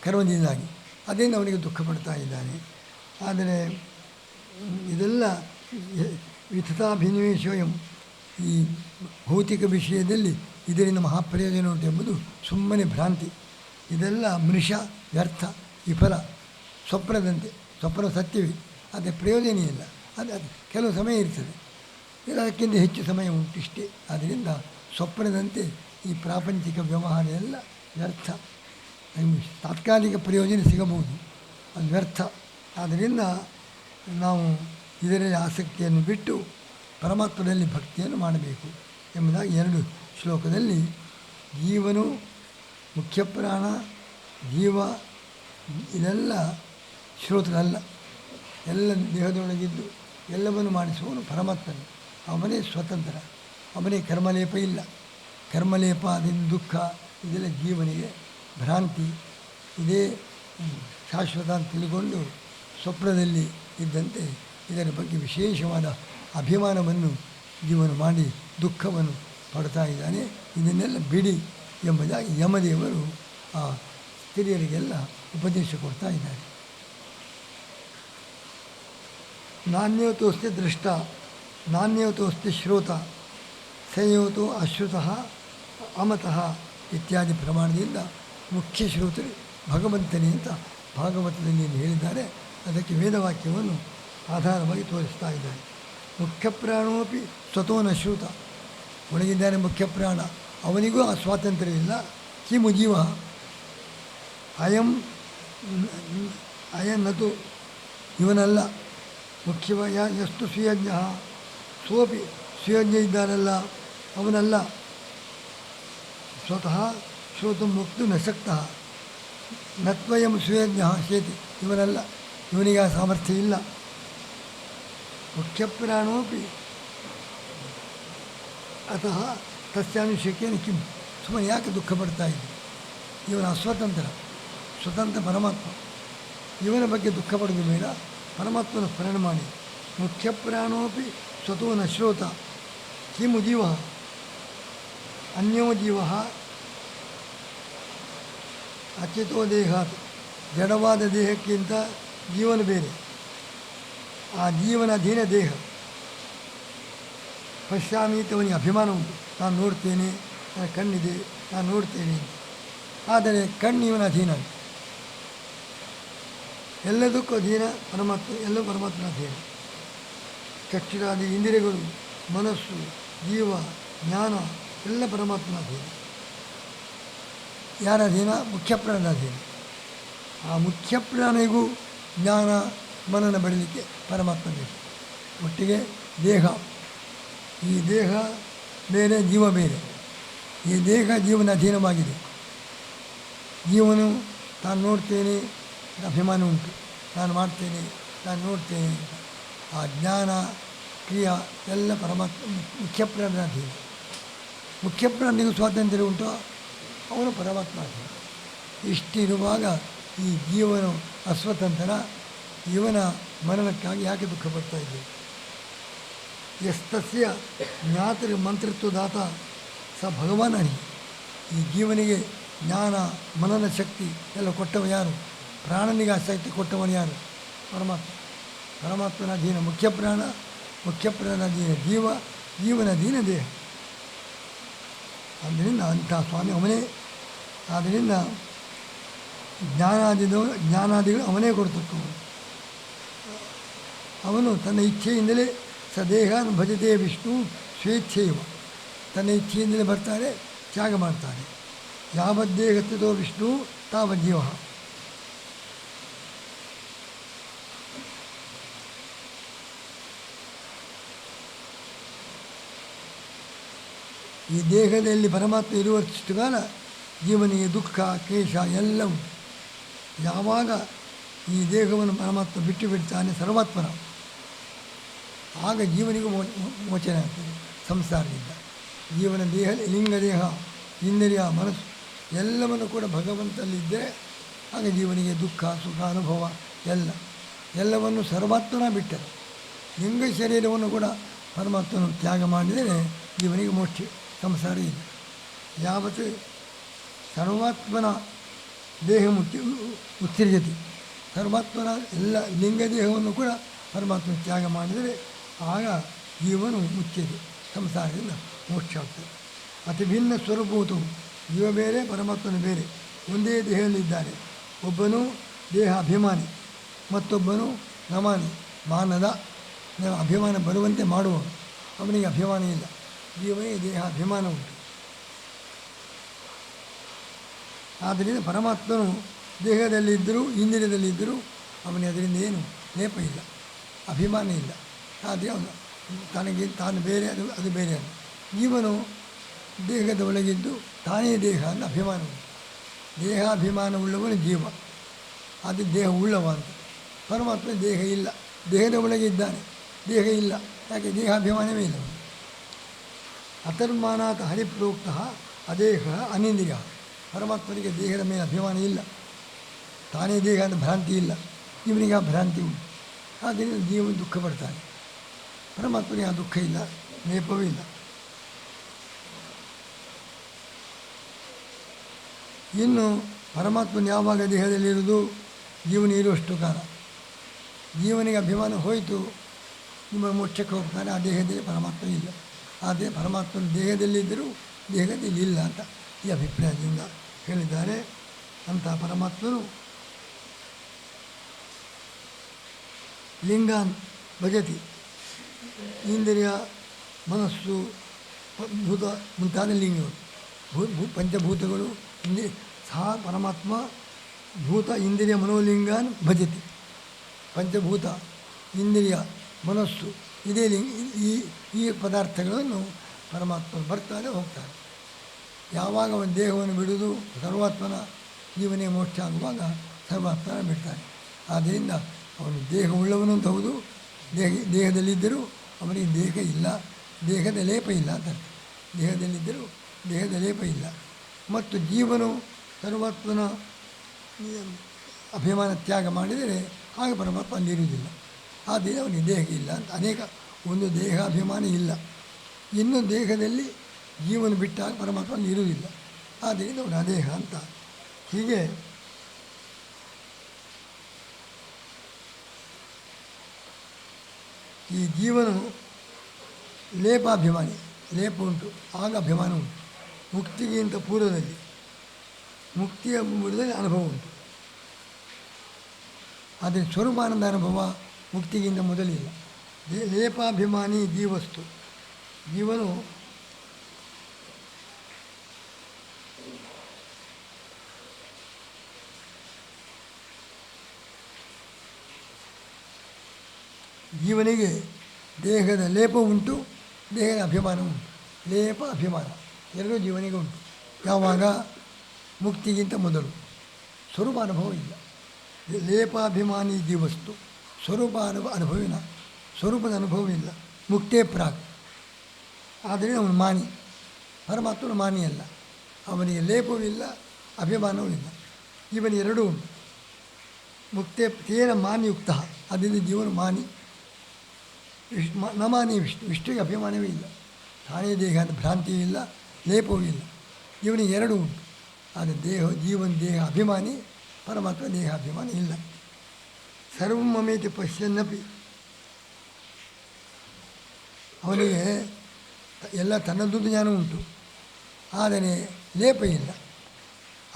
ಕರ್ಮದಿಂದಾಗಿ. ಅದರಿಂದ ಅವನಿಗೆ ದುಃಖ ಪಡ್ತಾ ಇದ್ದಾನೆ. ಆದರೆ ಇದೆಲ್ಲ ವಿತತಾಭಿನಿವೇಶೋಯಂ, ಈ ಭೌತಿಕ ವಿಷಯದಲ್ಲಿ ಇದರಿಂದ ಮಹಾಪ್ರಯೋಜನ ಉಂಟು ಎಂಬುದು ಸುಮ್ಮನೆ ಭ್ರಾಂತಿ. ಇದೆಲ್ಲ ಮನುಷ್ಯ ವ್ಯರ್ಥ ವಿಫಲ, ಸ್ವಪ್ನದಂತೆ. ಸ್ವಪ್ನ ಸತ್ಯವೇ, ಆದರೆ ಪ್ರಯೋಜನ ಇಲ್ಲ. ಅದು ಕೆಲವು ಸಮಯ ಇರ್ತದೆ, ಅದಕ್ಕಿಂತ ಹೆಚ್ಚು ಸಮಯ ಉಂಟು ಇಷ್ಟೇ. ಆದ್ದರಿಂದ ಸ್ವಪ್ನದಂತೆ ಈ ಪ್ರಾಪಂಚಿಕ ವ್ಯವಹಾರ ಎಲ್ಲ ವ್ಯರ್ಥ. ತಾತ್ಕಾಲಿಕ ಪ್ರಯೋಜನ ಸಿಗಬಹುದು, ಅದು ವ್ಯರ್ಥ. ಆದ್ದರಿಂದ ನಾವು ಇದರಲ್ಲಿ ಆಸಕ್ತಿಯನ್ನು ಬಿಟ್ಟು ಪರಮಾತ್ಮದಲ್ಲಿ ಭಕ್ತಿಯನ್ನು ಮಾಡಬೇಕು ಎಂಬುದಾಗಿ 2 ಶ್ಲೋಕದಲ್ಲಿ ಜೀವನು, ಮುಖ್ಯ ಪ್ರಾಣ, ಜೀವ ಇದೆಲ್ಲ ಶ್ರೋತರಲ್ಲ. ಎಲ್ಲ ದೇಹದೊಳಗಿದ್ದು ಎಲ್ಲವನ್ನು ಮಾಡಿಸುವವನು ಪರಮಾತ್ಮನೇ. ಅವನೇ ಸ್ವತಂತ್ರ, ಅವನೇ ಕರ್ಮಲೇಪ ಇಲ್ಲ. ಕರ್ಮಲೇಪ ಅದರಿಂದ ದುಃಖ, ಇದೆಲ್ಲ ಜೀವನಿಗೆ ಭ್ರಾಂತಿ. ಇದೇ ಶಾಶ್ವತ ಅಂತ ತಿಳ್ಕೊಂಡು ಸ್ವಪ್ನದಲ್ಲಿ ಇದ್ದಂತೆ ಇದರ ಬಗ್ಗೆ ವಿಶೇಷವಾದ ಅಭಿಮಾನವನ್ನು ಜೀವನ ಮಾಡಿ ದುಃಖವನ್ನು ಪಡ್ತಾ ಇದ್ದಾನೆ. ಇದನ್ನೆಲ್ಲ ಬಿಡಿ ಎಂಬುದಾಗಿ ಯಮದೇವರು ಆ ಸ್ತ್ರೀಯರಿಗೆಲ್ಲ ಉಪದೇಶ ಕೊಡ್ತಾ ಇದ್ದಾರೆ. ನಾಣ್ಯೋತೋಸ್ತಿ ದೃಷ್ಟ, ನಾಣ್ಯೋತೋಸ್ತಿ ಶ್ರೋತ, ಸಂಯೋತೋ ಅಶ್ರುತಃ ಅಮತಃ ಇತ್ಯಾದಿ ಪ್ರಮಾಣದಿಂದ ಮುಖ್ಯ ಶ್ರೋತರು ಭಗವಂತನೇ ಅಂತ ಭಾಗವತದಲ್ಲಿ ಹೇಳಿದ್ದಾರೆ. ಅದಕ್ಕೆ ವೇದವಾಕ್ಯವನ್ನು ಆಧಾರವಾಗಿ ತೋರಿಸ್ತಾ ಇದ್ದಾರೆ. ಮುಖ್ಯ ಪ್ರಾಣೋಪಿ ಸ್ವತೋ ನ ಶ್ರುತ, ಒಳಗಿದ್ದಾನೆ ಮುಖ್ಯ ಪ್ರಾಣ, ಅವನಿಗೂ ಆ ಸ್ವಾತಂತ್ರ್ಯ ಇಲ್ಲ. ಕಿಮು ಜೀವ ಅಯನ್ನತು, ಇವನಲ್ಲ ಮುಖ್ಯವ ಎಷ್ಟು ಸ್ವಯಜ್ಞ, ಸೋಪಿ ಸ್ವಯಜ್ಞ ಇದ್ದಾನಲ್ಲ ಅವನಲ್ಲ. ಸ್ವತಃ ಶ್ರೋತು ಮುಕ್ತು ನ ಶಕ್ತಃ ನತ್ವಯಂ ಸ್ವಯಜ್ಞ ಚೇತಿ, ಇವನಲ್ಲ, ಇವನಿಗೆ ಆ ಸಾಮರ್ಥ್ಯ ಇಲ್ಲ. ಮುಖ್ಯ ಪ್ರಾಣೋಪಿ ಅತಃ ತಸ್ಯಾನುಶೇಖೇನ ಕಿಂ, ಸುಮ್ಮನೆ ಯಾಕೆ ದುಃಖ ಪಡ್ತಾ ಇದ್ದೆ? ಇವನ ಅಸ್ವತಂತ್ರ, ಸ್ವತಂತ್ರ ಪರಮಾತ್ಮ, ಇವನ ಬಗ್ಗೆ ದುಃಖ ಪಡೆದು ಬೇಡ, ಪರಮಾತ್ಮನ ಸ್ಮರಣೆ ಮಾಡಿ. ಮುಖ್ಯ ಪ್ರಾಣೋಪಿ ಸ್ವತೋ ನ ಶ್ರೋತ, ಕಿಮು ಜೀವ ಅನ್ಯೋ ಜೀವ ಅಚೇತೋ ದೇಹ, ಜಡವಾದ ದೇಹಕ್ಕಿಂತ ಜೀವನ ಬೇರೆ. ಆ ಜೀವನ ಅಧೀನ ದೇಹ. ಪಶ್ಯಾಮಿ ಅಂತ ಅವನಿಗೆ ಅಭಿಮಾನ ಉಂಟು, ನಾನು ನೋಡ್ತೇನೆ, ನನ್ನ ಕಣ್ಣಿದೆ, ನಾನು ನೋಡ್ತೇನೆ. ಆದರೆ ಕಣ್ಣು ಇವನ ಅಧೀನ. ಎಲ್ಲದಕ್ಕೂ ಅಧೀನ ಪರಮಾತ್ಮ, ಎಲ್ಲ ಪರಮಾತ್ಮನ ಅಧೀನ. ಚಕ್ಷುರಾದಿ ಇಂದ್ರಿಯಗಳು, ಮನಸ್ಸು, ಜೀವ, ಜ್ಞಾನ ಎಲ್ಲ ಪರಮಾತ್ಮನ ಅಧೀನ. ಯಾರ ಅಧೀನ? ಮುಖ್ಯ ಪ್ರಾಣದ ಅಧೀನ. ಆ ಮುಖ್ಯ ಪ್ರಾಣಿಗೂ ಜ್ಞಾನ ಮನನ ಬರಲಿಕ್ಕೆ ಪರಮಾತ್ಮ ಬೇಕು. ಒಟ್ಟಿಗೆ ದೇಹ, ಈ ದೇಹ ಬೇರೆ, ಜೀವ ಬೇರೆ. ಈ ದೇಹ ಜೀವನ ಅಧೀನವಾಗಿದೆ. ಜೀವನು ನಾನು ನೋಡ್ತೇನೆ, ಅಭಿಮಾನ ಉಂಟು, ನಾನು ಮಾಡ್ತೇನೆ, ನಾನು ನೋಡ್ತೇನೆ ಅಂತ. ಆ ಜ್ಞಾನ ಕ್ರಿಯಾ ಎಲ್ಲ ಪರಮಾತ್ಮ ಮುಖ್ಯ ಪ್ರಾಣದ ಅಧೀನ. ಮುಖ್ಯ ಪ್ರಾಣಿಗೂ ಸ್ವಾತಂತ್ರ್ಯ ಉಂಟು, ಅವನು ಪರಮಾತ್ಮ ಅಧೀನ. ಇಷ್ಟಿರುವಾಗ ಈ ಜೀವನು ಅಸ್ವತಂತ್ರ, ಇವನ ಮರಣಕ್ಕಾಗಿ ಯಾಕೆ ದುಃಖ ಪಡ್ತಾ ಇದ್ದೇವೆ? ಎಸ್ತಸ್ಯ ಜ್ಞಾತೃ ಮಂತ್ರಿತ್ವದಾತ ಸ ಭಗವಾನ್ ಅಣಿ. ಈ ಜೀವನಿಗೆ ಜ್ಞಾನ ಮನನ ಶಕ್ತಿ ಎಲ್ಲ ಕೊಟ್ಟವ ಯಾರು? ಪ್ರಾಣನಿಗೆ ಆ ಶಕ್ತಿ ಕೊಟ್ಟವನು ಯಾರು? ಪರಮಾತ್ಮ. ಪರಮಾತ್ಮನ ಅಧೀನ ಮುಖ್ಯ ಪ್ರಾಣ, ಮುಖ್ಯ ಪ್ರಾಣನ ಅಧೀನ ಜೀವ, ಜೀವನ ಅಧೀನ ದೇಹ. ಆದ್ದರಿಂದ ಅಂಥ ಸ್ವಾಮಿ ಅವನೇ. ಆದ್ದರಿಂದ ಜ್ಞಾನಾದಿಗಳು ಅವನೇ ಕೊಡ್ತಕ್ಕವನು. ಅವನು ತನ್ನ ಇಚ್ಛೆಯಿಂದಲೇ ಸದೇಹ ಭಜತೆ ವಿಷ್ಣು ಸ್ವೇಚ್ಛೆಯವ, ತನ್ನ ಇಚ್ಛೆಯಿಂದಲೇ ಬರ್ತಾರೆ, ತ್ಯಾಗ ಮಾಡ್ತಾರೆ. ಯಾವದ್ದೇಹತ್ತಿದೋ ವಿಷ್ಣು ತಾವಜ್ಜೀವ. ಈ ದೇಹದಲ್ಲಿ ಪರಮಾತ್ಮ ಇರುವಷ್ಟು ಕಾಲ ಜೀವನಿಗೆ ದುಃಖ ಕ್ಲೇಶ ಎಲ್ಲವೂ. ಯಾವಾಗ ಈ ದೇಹವನ್ನು ಪರಮಾತ್ಮ ಬಿಟ್ಟು ಬಿಡ್ತಾನೆ ಸರ್ವಾತ್ಮನ, ಆಗ ಜೀವನಿಗೂ ಮೋಚನೆ ಆಗ್ತದೆ ಸಂಸಾರದಿಂದ. ಜೀವನ ದೇಹ, ಲಿಂಗದೇಹ, ಇಂದ್ರಿಯ, ಮನಸ್ಸು ಎಲ್ಲವನ್ನು ಕೂಡ ಭಗವಂತನಲ್ಲಿದ್ದರೆ ಆಗ ಜೀವನಿಗೆ ದುಃಖ ಸುಖ ಅನುಭವ ಎಲ್ಲವನ್ನು ಸರ್ವಾತ್ಮನ ಬಿಟ್ಟರೆ. ಲಿಂಗ ಶರೀರವನ್ನು ಕೂಡ ಪರಮಾತ್ಮನ ತ್ಯಾಗ ಮಾಡಿದರೆ ಜೀವನಿಗೆ ಮೋಕ್ಷ ಸಂಸಾರ ಇದೆ. ಯಾವತ್ತು ಸರ್ವಾತ್ಮನ ದೇಹ ಉತ್ಸರ್ಜತಿ, ಸರ್ವಾತ್ಮನ ಎಲ್ಲ ಲಿಂಗ ದೇಹವನ್ನು ಕೂಡ ಪರಮಾತ್ಮ ತ್ಯಾಗ ಮಾಡಿದರೆ ಆಗ ಜೀವನು ಮುಚ್ಚಿದೆ, ಸಂಸಾರದಿಂದ ಮೋಕ್ಷ ಆಗ್ತದೆ. ಅತಿ ಭಿನ್ನ ಸ್ವರೂಪವು ಜೀವ ಬೇರೆ, ಪರಮಾತ್ಮನ ಬೇರೆ, ಒಂದೇ ದೇಹದಲ್ಲಿದ್ದಾರೆ. ಒಬ್ಬನು ದೇಹ ಅಭಿಮಾನಿ, ಮತ್ತೊಬ್ಬನು ನಮಾನಿ, ಮಾನದ ಅಭಿಮಾನ ಬರುವಂತೆ ಮಾಡುವವನು. ಅವನಿಗೆ ಅಭಿಮಾನ ಇಲ್ಲ, ಜೀವನಿಗೆ ದೇಹ ಅಭಿಮಾನ ಉಂಟು. ಆದ್ದರಿಂದ ಪರಮಾತ್ಮನು ದೇಹದಲ್ಲಿದ್ದರೂ ಇಂದ್ರಿಯದಲ್ಲಿದ್ದರೂ ಅವನಿಗೆ ಅದರಿಂದ ಏನು ಲೇಪ ಇಲ್ಲ, ಅಭಿಮಾನ ಇಲ್ಲ. ಆದರೆ ಅವನು ತನಗೆ ತಾನು ಬೇರೆ, ಅದು ಬೇರೆ. ಅದು ಜೀವನು ದೇಹದ ಒಳಗಿದ್ದು ತಾನೇ ದೇಹ ಅಂತ ಅಭಿಮಾನ ಉಂಟು. ದೇಹಾಭಿಮಾನವುಳ್ಳವನು ಜೀವ, ಅದು ದೇಹ ಉಳ್ಳವ ಅಂತ. ಪರಮಾತ್ಮ ದೇಹ ಇಲ್ಲ, ದೇಹದ ಒಳಗೆ ಇದ್ದಾನೆ, ದೇಹ ಇಲ್ಲ. ಯಾಕೆ? ದೇಹಾಭಿಮಾನವೇ ಇಲ್ಲ. ಅಥರ್ಮಾನಾಥ ಹರಿಪ್ರೋಕ್ತ ಅದೇಹ ಅನಿಂದ್ರಿಯ. ಪರಮಾತ್ಮನಿಗೆ ದೇಹದ ಮೇಲೆ ಅಭಿಮಾನ ಇಲ್ಲ, ತಾನೇ ದೇಹ ಅಂತ ಭ್ರಾಂತಿ ಇಲ್ಲ. ಇವನಿಗೆ ಆ ಭ್ರಾಂತಿ ಉಂಟು. ಆದ್ದರಿಂದ ಜೀವನ ದುಃಖ ಪಡ್ತಾನೆ. ಪರಮಾತ್ಮನಿಗೆ ಆ ದುಃಖ ಇಲ್ಲ, ಲೇಪವೂ ಇಲ್ಲ. ಇನ್ನು ಪರಮಾತ್ಮನ ಯಾವಾಗ ದೇಹದಲ್ಲಿರುವುದು? ಜೀವನ ಇರುವಷ್ಟು ಕಾಲ. ಜೀವನಿಗೆ ಅಭಿಮಾನ ಹೋಯಿತು, ನಿಮ್ಮ ಮೋಕ್ಷಕ್ಕೆ ಹೋಗ್ತಾನೆ. ಆ ದೇಹದಲ್ಲಿ ಪರಮಾತ್ಮ ಇಲ್ಲ. ಆದರೆ ಪರಮಾತ್ಮನ ದೇಹದಲ್ಲಿದ್ದರೂ ದೇಹದಲ್ಲಿ ಇಲ್ಲ ಅಂತ ಈ ಅಭಿಪ್ರಾಯದಿಂದ ಹೇಳಿದ್ದಾರೆ. ಅಂಥ ಪರಮಾತ್ಮನು ಲಿಂಗಾನ್ ಭಜತಿ, ಇಂದ್ರಿಯ, ಮನಸ್ಸು, ಭೂತ ಮುಂತಾದ ಲಿಂಗಗಳು, ಪಂಚಭೂತಗಳು ಸಹ ಪರಮಾತ್ಮ ಭೂತ ಇಂದ್ರಿಯ ಮನೋಲಿಂಗಾನ್ ಭಜತಿ. ಪಂಚಭೂತ, ಇಂದ್ರಿಯ, ಮನಸ್ಸು ಇದೇ ಈ ಪದಾರ್ಥಗಳನ್ನು ಪರಮಾತ್ಮ ಬರ್ತಾನೆ ಹೋಗ್ತಾನೆ. ಯಾವಾಗ ಅವನ ದೇಹವನ್ನು ಬಿಡುವುದು ಸರ್ವಾತ್ಮನ ಜೀವನಿಗೆ ಮೋಕ್ಷ ಆಗುವಾಗ ಸರ್ವಾತ್ಮನ ಬಿಡ್ತಾನೆ. ಆದ್ದರಿಂದ ಅವನು ದೇಹ ಉಳ್ಳವನು ಅಂತ ಹೌದು, ದೇಹದಲ್ಲಿದ್ದರೂ ಅವನಿಗೆ ದೇಹ ಇಲ್ಲ, ದೇಹದ ಲೇಪ ಇಲ್ಲ ಅಂತ. ದೇಹದಲ್ಲಿದ್ದರೂ ದೇಹದ ಲೇಪ ಇಲ್ಲ. ಮತ್ತು ಜೀವನು ಸರ್ವಾತ್ಮನ ಅಭಿಮಾನ ತ್ಯಾಗ ಮಾಡಿದರೆ ಆಗ ಪರಮಾತ್ಮ ಅಲ್ಲಿರುವುದಿಲ್ಲ. ಆದರೆ ಅವನಿಗೆ ದೇಹ ಇಲ್ಲ ಅಂತ ಅನೇಕ. ಒಂದು ದೇಹಾಭಿಮಾನ ಇಲ್ಲ, ಇನ್ನು ದೇಹದಲ್ಲಿ ಜೀವನ ಬಿಟ್ಟಾಗ ಪರಮಾತ್ಮ ಅಲ್ಲಿ ಇರುವುದಿಲ್ಲ. ಆದ್ದರಿಂದ ಅವನು ಅದೇಹ ಅಂತ. ಹೀಗೆ ಈ ಜೀವನು ಲೇಪಾಭಿಮಾನಿ, ಲೇಪ ಉಂಟು, ಆಗ ಅಭಿಮಾನ ಉಂಟು. ಮುಕ್ತಿಗಿಂತ ಪೂರ್ವದಲ್ಲಿ, ಮುಕ್ತಿಯ ಮೂಲದಲ್ಲಿ ಅನುಭವ ಉಂಟು. ಆದರೆ ಸ್ವರೂಪಾನಂದ ಅನುಭವ ಮುಕ್ತಿಗಿಂತ ಮೊದಲಿಲ್ಲ. ಲೇಪಾಭಿಮಾನಿ ಜೀವಸ್ತು. ಜೀವನು ಜೀವನಿಗೆ ದೇಹದ ಲೇಪ ಉಂಟು, ದೇಹದ ಅಭಿಮಾನ ಉಂಟು. ಲೇಪ ಅಭಿಮಾನ ಎರಡೂ ಜೀವನಿಗೆ ಉಂಟು. ಯಾವಾಗ? ಮುಕ್ತಿಗಿಂತ ಮೊದಲು. ಸ್ವರೂಪ ಅನುಭವ ಇಲ್ಲ. ಲೇಪಾಭಿಮಾನಿ ಜೀವಸ್ತು, ಸ್ವರೂಪ ಅನುಭವಿನ ಸ್ವರೂಪದ ಅನುಭವ ಇಲ್ಲ. ಮುಕ್ತೇ ಪ್ರಾಕ್. ಆದರೆ ಅವನು ಮಾನಿ, ಪರಮಾತ್ಮನು ಮಾನಿಯಲ್ಲ. ಅವನಿಗೆ ಲೇಪವೂ ಇಲ್ಲ, ಅಭಿಮಾನವೂ ಇಲ್ಲ. ಇವನು ಎರಡೂ ಉಂಟು. ಮುಕ್ತೇ ತೇನ ಮಾನಿಯುಕ್ತ, ಅದರಿಂದ ಜೀವನು ಮಾನಿ. ನ ಮಾನಿ ವಿಷ್ಣುವಿಗೆ ಅಭಿಮಾನವೇ ಇಲ್ಲ, ತಾನೇ ದೇಹ ಅಂತ ಭ್ರಾಂತಿಯೂ ಇಲ್ಲ, ಲೇಪವೂ ಇಲ್ಲ. ಇವನಿಗೆ ಎರಡೂ ಉಂಟು. ಆದರೆ ಜೀವನ ದೇಹ ಅಭಿಮಾನಿ, ಪರಮಾತ್ಮ ದೇಹಾಭಿಮಾನ ಇಲ್ಲ. ಸರ್ವಮೇತಿ ಪಶ್ಯನ್ನಪಿ, ಅವನಿಗೆ ಎಲ್ಲ ತನ್ನದ್ದು ಜ್ಞಾನ ಉಂಟು, ಆದರೆ ಲೇಪ ಇಲ್ಲ,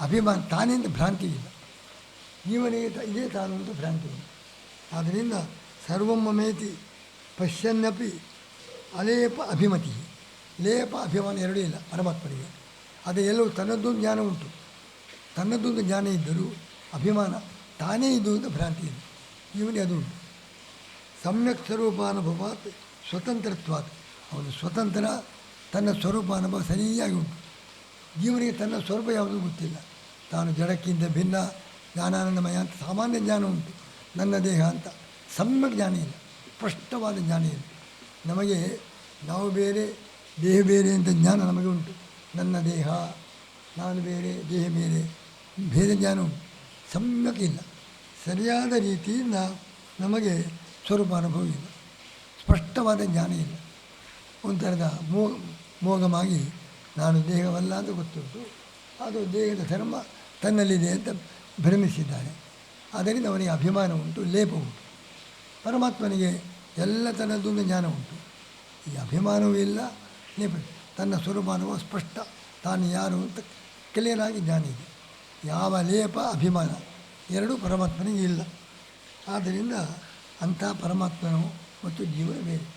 ಅಭಿಮಾನ ತಾನಿಂದ ಭ್ರಾಂತಿ ಇಲ್ಲ. ಜೀವನಿಗೆ ಇದೇ ತಾನು ಅಂತ ಭ್ರಾಂತಿ ಇಲ್ಲ. ಆದ್ದರಿಂದ ಸರ್ವಮೇತಿ ಪಶ್ಯನ್ನಪಿ ಅಲೇಪ ಅಭಿಮತಿ. ಲೇಪ ಅಭಿಮಾನ ಎರಡೂ ಇಲ್ಲ ಪರಮಾತ್ಮನಿಗೆ. ಅದೇ ಎಲ್ಲವೂ ತನ್ನದ್ದು ಜ್ಞಾನ ಉಂಟು, ತನ್ನದೊಂದು ಜ್ಞಾನ ಇದ್ದರೂ ಅಭಿಮಾನ ತಾನೇ ಇದು ಅಂತ ಭ್ರಾಂತಿ ಇದೆ. ಇವನಿಗೆ ಅದು ಉಂಟು. ಸಮ್ಯಕ್ ಸ್ವರೂಪಾನುಭವಾತ್ ಸ್ವತಂತ್ರತ್ವಾತ್, ಅವನು ಸ್ವತಂತ್ರ, ತನ್ನ ಸ್ವರೂಪ ಅನುಭವ ಸರಿಯಾಗಿ ಉಂಟು. ಜೀವನಿಗೆ ತನ್ನ ಸ್ವರೂಪ ಯಾವುದೂ ಗೊತ್ತಿಲ್ಲ. ತಾನು ಜಡಕ್ಕಿಂತ ಭಿನ್ನ ಜ್ಞಾನಾನಂದಮಯ ಅಂತ ಸಾಮಾನ್ಯ ಜ್ಞಾನ ಉಂಟು. ನನ್ನ ದೇಹ ಅಂತ ಸಮ್ಯಕ್ ಜ್ಞಾನ ಇಲ್ಲ, ಸ್ಪಷ್ಟವಾದ ಜ್ಞಾನ ಇಲ್ಲ. ನಮಗೆ ನಾವು ಬೇರೆ ದೇಹ ಬೇರೆ ಅಂತ ಜ್ಞಾನ ನಮಗೆ ಉಂಟು. ನನ್ನ ದೇಹ, ನಾನು ಬೇರೆ, ದೇಹ ಬೇರೆ, ಭೇದ ಜ್ಞಾನ ಉಂಟು. ಸಮ್ಯಕ್ ಇಲ್ಲ, ಸರಿಯಾದ ರೀತಿಯಿಂದ ನಮಗೆ ಸ್ವರೂಪ ಅನುಭವ ಇಲ್ಲ, ಸ್ಪಷ್ಟವಾದ ಜ್ಞಾನ ಇಲ್ಲ. ಒಂಥರದ ಮೋಗಮಾಗಿ ನಾನು ದೇಹವಲ್ಲ ಅಂತ ಗೊತ್ತುಂಟು, ಅದು ದೇಹದ ಧರ್ಮ ತನ್ನಲ್ಲಿದೆ ಅಂತ ಭ್ರಮಿಸಿದ್ದಾನೆ. ಅದರಿಂದ ಅವನಿಗೆ ಅಭಿಮಾನ ಉಂಟು, ಲೇಪ ಉಂಟು. ಪರಮಾತ್ಮನಿಗೆ ಎಲ್ಲ ತನ್ನದೊಂದು ಜ್ಞಾನ ಉಂಟು, ಈ ಅಭಿಮಾನವೂ ಇಲ್ಲ, ಲೇಪ. ತನ್ನ ಸ್ವರೂಪಾನುಭವ ಸ್ಪಷ್ಟ, ತಾನು ಯಾರು ಅಂತ ಕ್ಲಿಯರಾಗಿ ಜ್ಞಾನ ಇದೆ. ಯಾವ ಲೇಪ ಅಭಿಮಾನ ಎರಡೂ ಪರಮಾತ್ಮನಿಗೆ ಇಲ್ಲ. ಆದ್ದರಿಂದ ಅಂಥ ಪರಮಾತ್ಮನು ಮತ್ತು ಜೀವನ ಬೇರೆ.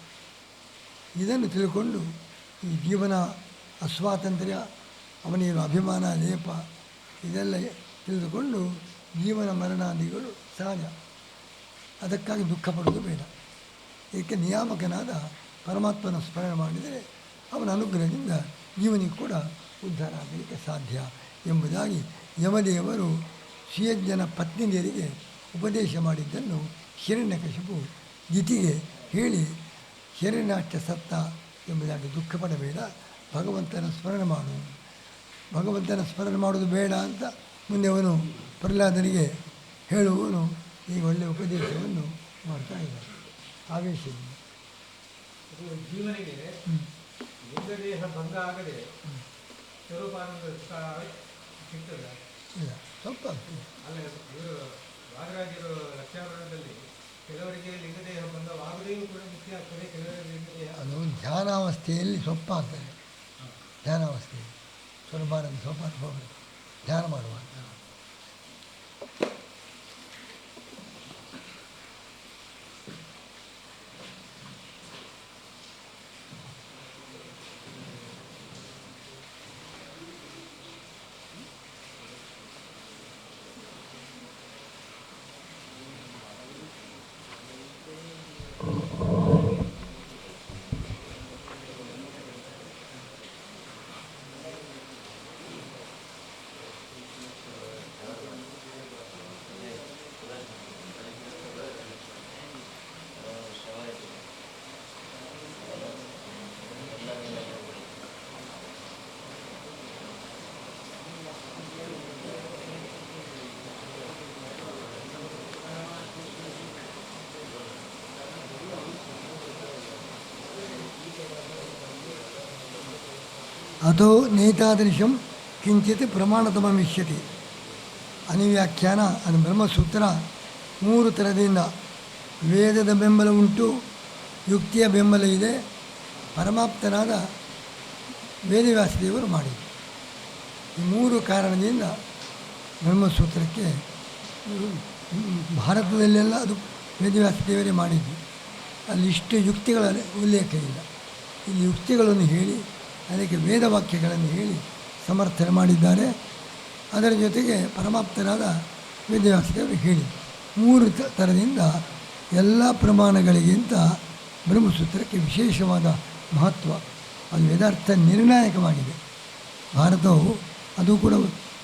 ಇದನ್ನು ತಿಳ್ಕೊಂಡು ಈ ಜೀವನ ಅಸ್ವಾತಂತ್ರ್ಯ, ಅವನಿಗಿರುವ ಅಭಿಮಾನ, ಲೇಪ ಇದೆಲ್ಲ ತಿಳಿದುಕೊಂಡು ಜೀವನ ಮರಣಾದಿಗಳು ಸಹಜ, ಅದಕ್ಕಾಗಿ ದುಃಖ ಪಡೋದು ಬೇಡ. ಏಕೆ ನಿಯಾಮಕನಾದ ಪರಮಾತ್ಮನ ಸ್ಮರಣೆ ಮಾಡಿದರೆ ಅವನ ಅನುಗ್ರಹದಿಂದ ಜೀವನಿಗೆ ಕೂಡ ಉದ್ಧಾರ ಆಗಲಿಕ್ಕೆ ಸಾಧ್ಯ ಎಂಬುದಾಗಿ ಯಮದೇವರು ಸುಯಜ್ಞನ ಪತ್ನಿಯರಿಗೆ ಉಪದೇಶ ಮಾಡಿದ್ದನ್ನು ಹಿರಣ್ಯಕಶಿಪು ದಿತಿಗೆ ಹೇಳಿ, ಹಿರಣ್ಯಾಕ್ಷ ಸತ್ತ ಎಂಬುದಾಗಿ ದುಃಖ ಪಡಬೇಡ, ಭಗವಂತನ ಸ್ಮರಣೆ ಮಾಡು. ಭಗವಂತನ ಸ್ಮರಣೆ ಮಾಡೋದು ಬೇಡ ಅಂತ ಮುಂದೆ ಅವನು ಪ್ರಹ್ಲಾದನಿಗೆ ಹೇಳುವವನು ಈಗ ಒಳ್ಳೆಯ ಉಪದೇಶವನ್ನು ಮಾಡ್ತಾ ಇದ್ದಾನೆ ಆವೇಶದಿಂದ. ಜೀವನಿಗೆ ಲಿಂಗದೇಹ ಭಂಗ ಆಗದೆ ಸ್ವರೂಪಾನಂದ ಸಿಗ್ತದೆ. ಇಲ್ಲ, ಸ್ವಲ್ಪ ಅಲ್ಲ, ಇವರು ವಾದರಾಜರು ಲಕ್ಷಾವರಣದಲ್ಲಿ ಕೆಲವರಿಗೆ ಲಿಂಗದೇಹ ಭಂಗವಾಗದೆಯೂ ಕೂಡ ಮುಖ್ಯ ಆಗ್ತದೆ, ಕೆಲವರಿಗೆ ಲಿಂಗದೇಹ ಅದು ಧ್ಯಾನಾವಸ್ಥೆಯಲ್ಲಿ ಸ್ವಲ್ಪ ಆಗ್ತದೆ. ಧ್ಯಾನಾವಸ್ಥೆಯಲ್ಲಿ ಸ್ವರೂಪಾನಂದ ಸ್ವಲ್ಪ ಅನುಭವ ಧ್ಯಾನ ಮಾಡುವಾಗ. ಅಥೋ ನೇತಾದೃಶಂ ಕಿಂಚಿತ್ ಪ್ರಮಾಣತಮಮಿಷ್ಯತಿ. ಅನಿವ್ಯಾಖ್ಯಾನ ಅದು ಬ್ರಹ್ಮಸೂತ್ರ 3 ಥರದಿಂದ ವೇದದ ಬೆಂಬಲ ಉಂಟು, ಯುಕ್ತಿಯ ಬೆಂಬಲ ಇದೆ, ಪರಮಾಪ್ತನಾದ ವೇದವ್ಯಾಸದೇವರು ಮಾಡಿದರು. ಈ 3 ಕಾರಣದಿಂದ ಬ್ರಹ್ಮಸೂತ್ರಕ್ಕೆ ಭಾರತದಲ್ಲೆಲ್ಲ ಅದು ವೇದವ್ಯಾಸದೇವರೇ ಮಾಡಿದ್ದು. ಅಲ್ಲಿ ಇಷ್ಟು ಯುಕ್ತಿಗಳ ಉಲ್ಲೇಖ ಇಲ್ಲ. ಇಲ್ಲಿ ಯುಕ್ತಿಗಳನ್ನು ಹೇಳಿ ಅದಕ್ಕೆ ವೇದವಾಕ್ಯಗಳನ್ನು ಹೇಳಿ ಸಮರ್ಥನೆ ಮಾಡಿದ್ದಾರೆ. ಅದರ ಜೊತೆಗೆ ಪರಮಾಪ್ತರಾದ ವೇದವ್ಯಾಸದೇವರು ಹೇಳಿ 3 ಥರದಿಂದ ಎಲ್ಲ ಪ್ರಮಾಣಗಳಿಗಿಂತ ಬ್ರಹ್ಮಸೂತ್ರಕ್ಕೆ ವಿಶೇಷವಾದ ಮಹತ್ವ, ಅದು ವೇದಾರ್ಥ ನಿರ್ಣಾಯಕವಾಗಿದೆ. ಭಾರತವು ಅದು ಕೂಡ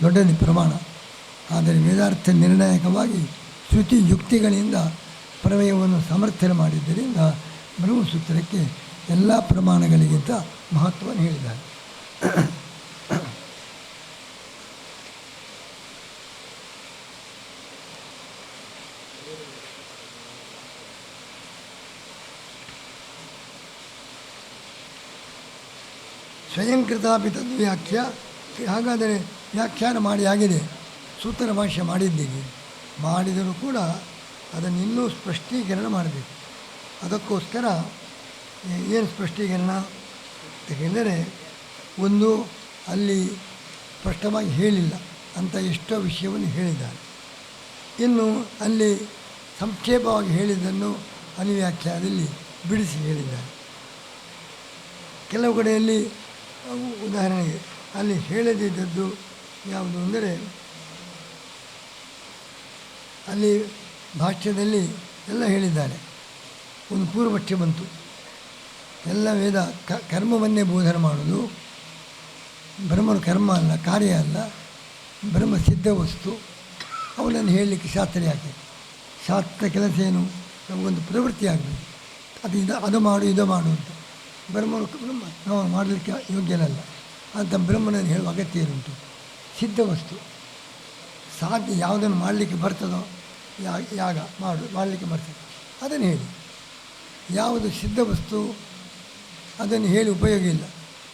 ದೊಡ್ಡದೇ ಪ್ರಮಾಣ, ಆದರೆ ವೇದಾರ್ಥ ನಿರ್ಣಾಯಕವಾಗಿ ಶ್ರುತಿ ಯುಕ್ತಿಗಳಿಂದ ಪ್ರಮೇಯವನ್ನು ಸಮರ್ಥನೆ ಮಾಡಿದ್ದರಿಂದ ಬ್ರಹ್ಮಸೂತ್ರಕ್ಕೆ ಎಲ್ಲ ಪ್ರಮಾಣಗಳಿಗಿಂತ ಮಹತ್ವವನ್ನು ಹೇಳಿದ್ದಾರೆ. ಸ್ವಯಂಕೃತಾಪಿ ತದ್ವ್ಯಾಖ್ಯ. ಹಾಗಾದರೆ ವ್ಯಾಖ್ಯಾನ ಮಾಡಿ ಆಗಿದೆ, ಸೂತ್ರ ಭಾಷ್ಯ ಮಾಡಿದ್ದೀವಿ, ಮಾಡಿದರೂ ಕೂಡ ಅದನ್ನು ಇನ್ನೂ ಸ್ಪಷ್ಟೀಕರಣ ಮಾಡಬೇಕು. ಅದಕ್ಕೋಸ್ಕರ ಏನು ಸ್ಪಷ್ಟೀಕರಣ ಅಂತ ಹೇಳಿದರೆ, ಒಂದು ಅಲ್ಲಿ ಸ್ಪಷ್ಟವಾಗಿ ಹೇಳಿಲ್ಲ ಅಂತ ಎಷ್ಟೋ ವಿಷಯವನ್ನು ಹೇಳಿದ್ದಾರೆ. ಇನ್ನು ಅಲ್ಲಿ ಸಂಕ್ಷೇಪವಾಗಿ ಹೇಳಿದ್ದನ್ನು ಅನಿವ್ಯಾಖ್ಯಾನದಲ್ಲಿ ಬಿಡಿಸಿ ಹೇಳಿದ್ದಾರೆ. ಕೆಲವು ಕಡೆಯಲ್ಲಿ ಉದಾಹರಣೆಗೆ ಅಲ್ಲಿ ಹೇಳದಿದ್ದದ್ದು ಯಾವುದು ಅಂದರೆ, ಅಲ್ಲಿ ಭಾಷ್ಯದಲ್ಲಿ ಎಲ್ಲ ಹೇಳಿದ್ದಾರೆ. ಒಂದು ಪೂರ್ವಪಕ್ಷ ಬಂತು, ಎಲ್ಲ ವೇದ ಕರ್ಮವನ್ನೇ ಬೋಧನೆ ಮಾಡೋದು. ಬ್ರಹ್ಮನು ಕರ್ಮ ಅಲ್ಲ, ಕಾರ್ಯ ಅಲ್ಲ, ಬ್ರಹ್ಮ ಸಿದ್ಧ ವಸ್ತು. ಅವನನ್ನು ಹೇಳಲಿಕ್ಕೆ ಶಾಸ್ತ್ರ ಯಾಕೆ? ಶಾಸ್ತ್ರ ಕೆಲಸ ಏನು? ನಮಗೊಂದು ಪ್ರವೃತ್ತಿ ಆಗಬೇಕು. ಅದು ಮಾಡು ಇದು ಮಾಡು ಅಂತ. ಬ್ರಹ್ಮ ನಾವು ಮಾಡಲಿಕ್ಕೆ ಯೋಗ್ಯನಲ್ಲ ಅಂತ ಬ್ರಹ್ಮನನ್ನು ಹೇಳುವ ಅಗತ್ಯ ಏನುಂಟು? ಸಿದ್ಧ ವಸ್ತು ಸಾಧ್ಯ ಯಾವುದನ್ನು ಮಾಡಲಿಕ್ಕೆ ಬರ್ತದೋ ಯಾಗ ಮಾಡಲಿಕ್ಕೆ ಬರ್ತದೆ ಅದನ್ನು ಹೇಳಿ. ಯಾವುದು ಸಿದ್ಧ ವಸ್ತು ಅದನ್ನು ಹೇಳಿ ಉಪಯೋಗ ಇಲ್ಲ,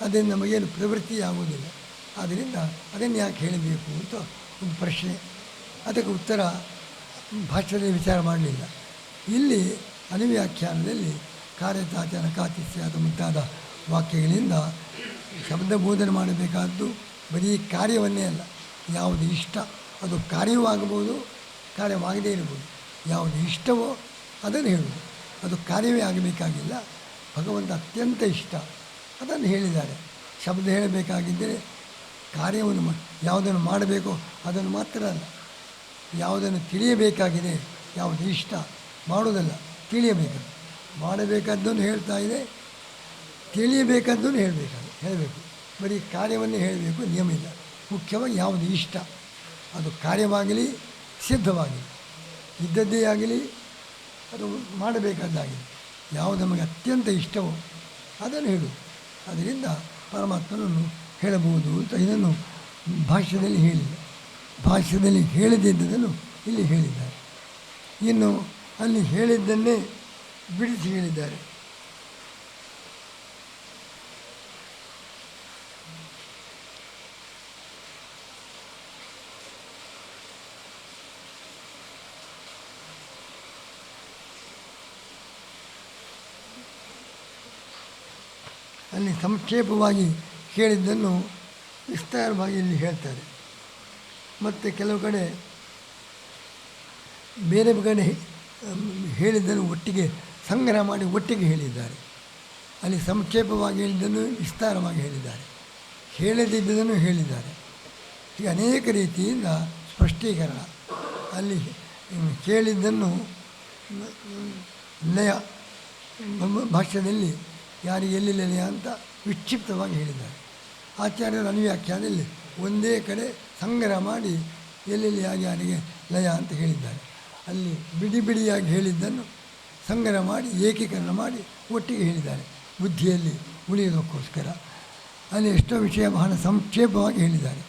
ಅದನ್ನು ನಮಗೇನು ಪ್ರವೃತ್ತಿ ಆಗುವುದಿಲ್ಲ. ಆದ್ದರಿಂದ ಅದನ್ನು ಯಾಕೆ ಹೇಳಬೇಕು ಅಂತ ಒಂದು ಪ್ರಶ್ನೆ. ಅದಕ್ಕೆ ಉತ್ತರ ಭಾಷ್ಯದಲ್ಲಿ ವಿಚಾರ ಮಾಡಲಿಲ್ಲ. ಇಲ್ಲಿ ಅನುವ್ಯಾಖ್ಯಾನದಲ್ಲಿ ಕಾರ್ಯತಾಚನ ಕಾತಿಸ್ಯಾದ ಮುಂತಾದ ವಾಕ್ಯಗಳಿಂದ ಶಬ್ದ ಬೋಧನೆ ಮಾಡಬೇಕಾದ್ದು ಬರೀ ಕಾರ್ಯವನ್ನೇ ಅಲ್ಲ, ಯಾವುದು ಇಷ್ಟ ಅದು ಕಾರ್ಯವೂ ಆಗಬಹುದು, ಕಾರ್ಯವಾಗದೇ ಇರಬಹುದು. ಯಾವುದು ಇಷ್ಟವೋ ಅದನ್ನು ಹೇಳುವುದು, ಅದು ಕಾರ್ಯವೇ ಆಗಬೇಕಾಗಿಲ್ಲ. ಭಗವಂತ ಅತ್ಯಂತ ಇಷ್ಟ ಅದನ್ನು ಹೇಳಿದ್ದಾರೆ. ಶಬ್ದ ಹೇಳಬೇಕಾಗಿದ್ದರೆ ಕಾರ್ಯವನ್ನು ಯಾವುದನ್ನು ಮಾಡಬೇಕೋ ಅದನ್ನು ಮಾತ್ರ ಅಲ್ಲ, ಯಾವುದನ್ನು ತಿಳಿಯಬೇಕಾಗಿದೆ, ಯಾವುದು ಇಷ್ಟ ಮಾಡುವುದಲ್ಲ, ತಿಳಿಯಬೇಕು. ಮಾಡಬೇಕಾದ್ದನ್ನು ಹೇಳ್ತಾ ಇದೆ, ತಿಳಿಯಬೇಕಾದ್ದನ್ನು ಹೇಳಬೇಕು. ಬರೀ ಕಾರ್ಯವನ್ನೇ ಹೇಳಬೇಕು ನಿಯಮ ಇಲ್ಲ. ಮುಖ್ಯವಾಗಿ ಯಾವುದು ಇಷ್ಟ ಅದು ಕಾರ್ಯವಾಗಲಿ ಸಿದ್ಧವಾಗಲಿ, ಇದ್ದದ್ದೇ ಆಗಲಿ ಅದು ಮಾಡಬೇಕಾದ್ದಾಗಲಿ, ಯಾವುದು ನಮಗೆ ಅತ್ಯಂತ ಇಷ್ಟವೋ ಅದನ್ನು ಹೇಳು. ಅದರಿಂದ ಪರಮಾತ್ಮನನ್ನು ಹೇಳಬಹುದು ಅಂತ ಇದನ್ನು ಭಾಷ್ಯದಲ್ಲಿ ಹೇಳಿಲ್ಲ. ಭಾಷ್ಯದಲ್ಲಿ ಹೇಳದಿದ್ದದನ್ನು ಇಲ್ಲಿ ಹೇಳಿದ್ದಾರೆ. ಇನ್ನು ಅಲ್ಲಿ ಹೇಳಿದ್ದನ್ನೇ ಬಿಡಿಸಿ ಹೇಳಿದ್ದಾರೆ. ಅಲ್ಲಿ ಸಂಕ್ಷೇಪವಾಗಿ ಹೇಳಿದ್ದನ್ನು ವಿಸ್ತಾರವಾಗಿ ಇಲ್ಲಿ ಹೇಳ್ತಾರೆ. ಮತ್ತು ಕೆಲವು ಕಡೆ ಬೇರೆ ಕಡೆ ಹೇಳಿದ್ದನ್ನು ಒಟ್ಟಿಗೆ ಸಂಗ್ರಹ ಮಾಡಿ ಒಟ್ಟಿಗೆ ಹೇಳಿದ್ದಾರೆ. ಅಲ್ಲಿ ಸಂಕ್ಷೇಪವಾಗಿ ಹೇಳಿದ್ದನ್ನು ವಿಸ್ತಾರವಾಗಿ ಹೇಳಿದ್ದಾರೆ, ಹೇಳದಿದ್ದದನ್ನು ಹೇಳಿದ್ದಾರೆ. ಹೀಗೆ ಅನೇಕ ರೀತಿಯಿಂದ ಸ್ಪಷ್ಟೀಕರಣ. ಅಲ್ಲಿ ಕೇಳಿದ್ದನ್ನು ಲಯ ಭಾಷ್ಯದಲ್ಲಿ ಯಾರಿಗೆ ಎಲ್ಲಿ ಲಯ ಅಂತ ವಿಕ್ಷಿಪ್ತವಾಗಿ ಹೇಳಿದ್ದಾರೆ. ಆಚಾರ್ಯರ ಅನುವ್ಯಾಖ್ಯಾನದಲ್ಲಿ ಒಂದೇ ಕಡೆ ಸಂಗ್ರಹ ಮಾಡಿ ಎಲ್ಲೆಲ್ಲಿ ಯಾರಿಗೆ ಲಯ ಅಂತ ಹೇಳಿದ್ದಾರೆ. ಅಲ್ಲಿ ಬಿಡಿ ಬಿಡಿಯಾಗಿ ಹೇಳಿದ್ದನ್ನು ಸಂಗ್ರಹ ಮಾಡಿ ಏಕೀಕರಣ ಮಾಡಿ ಒಟ್ಟಿಗೆ ಹೇಳಿದ್ದಾರೆ, ಬುದ್ಧಿಯಲ್ಲಿ ಉಳಿಯೋದಕ್ಕೋಸ್ಕರ. ಅಲ್ಲಿ ಎಷ್ಟೋ ವಿಷಯ ಬಹಳ ಸಂಕ್ಷೇಪವಾಗಿ ಹೇಳಿದ್ದಾರೆ,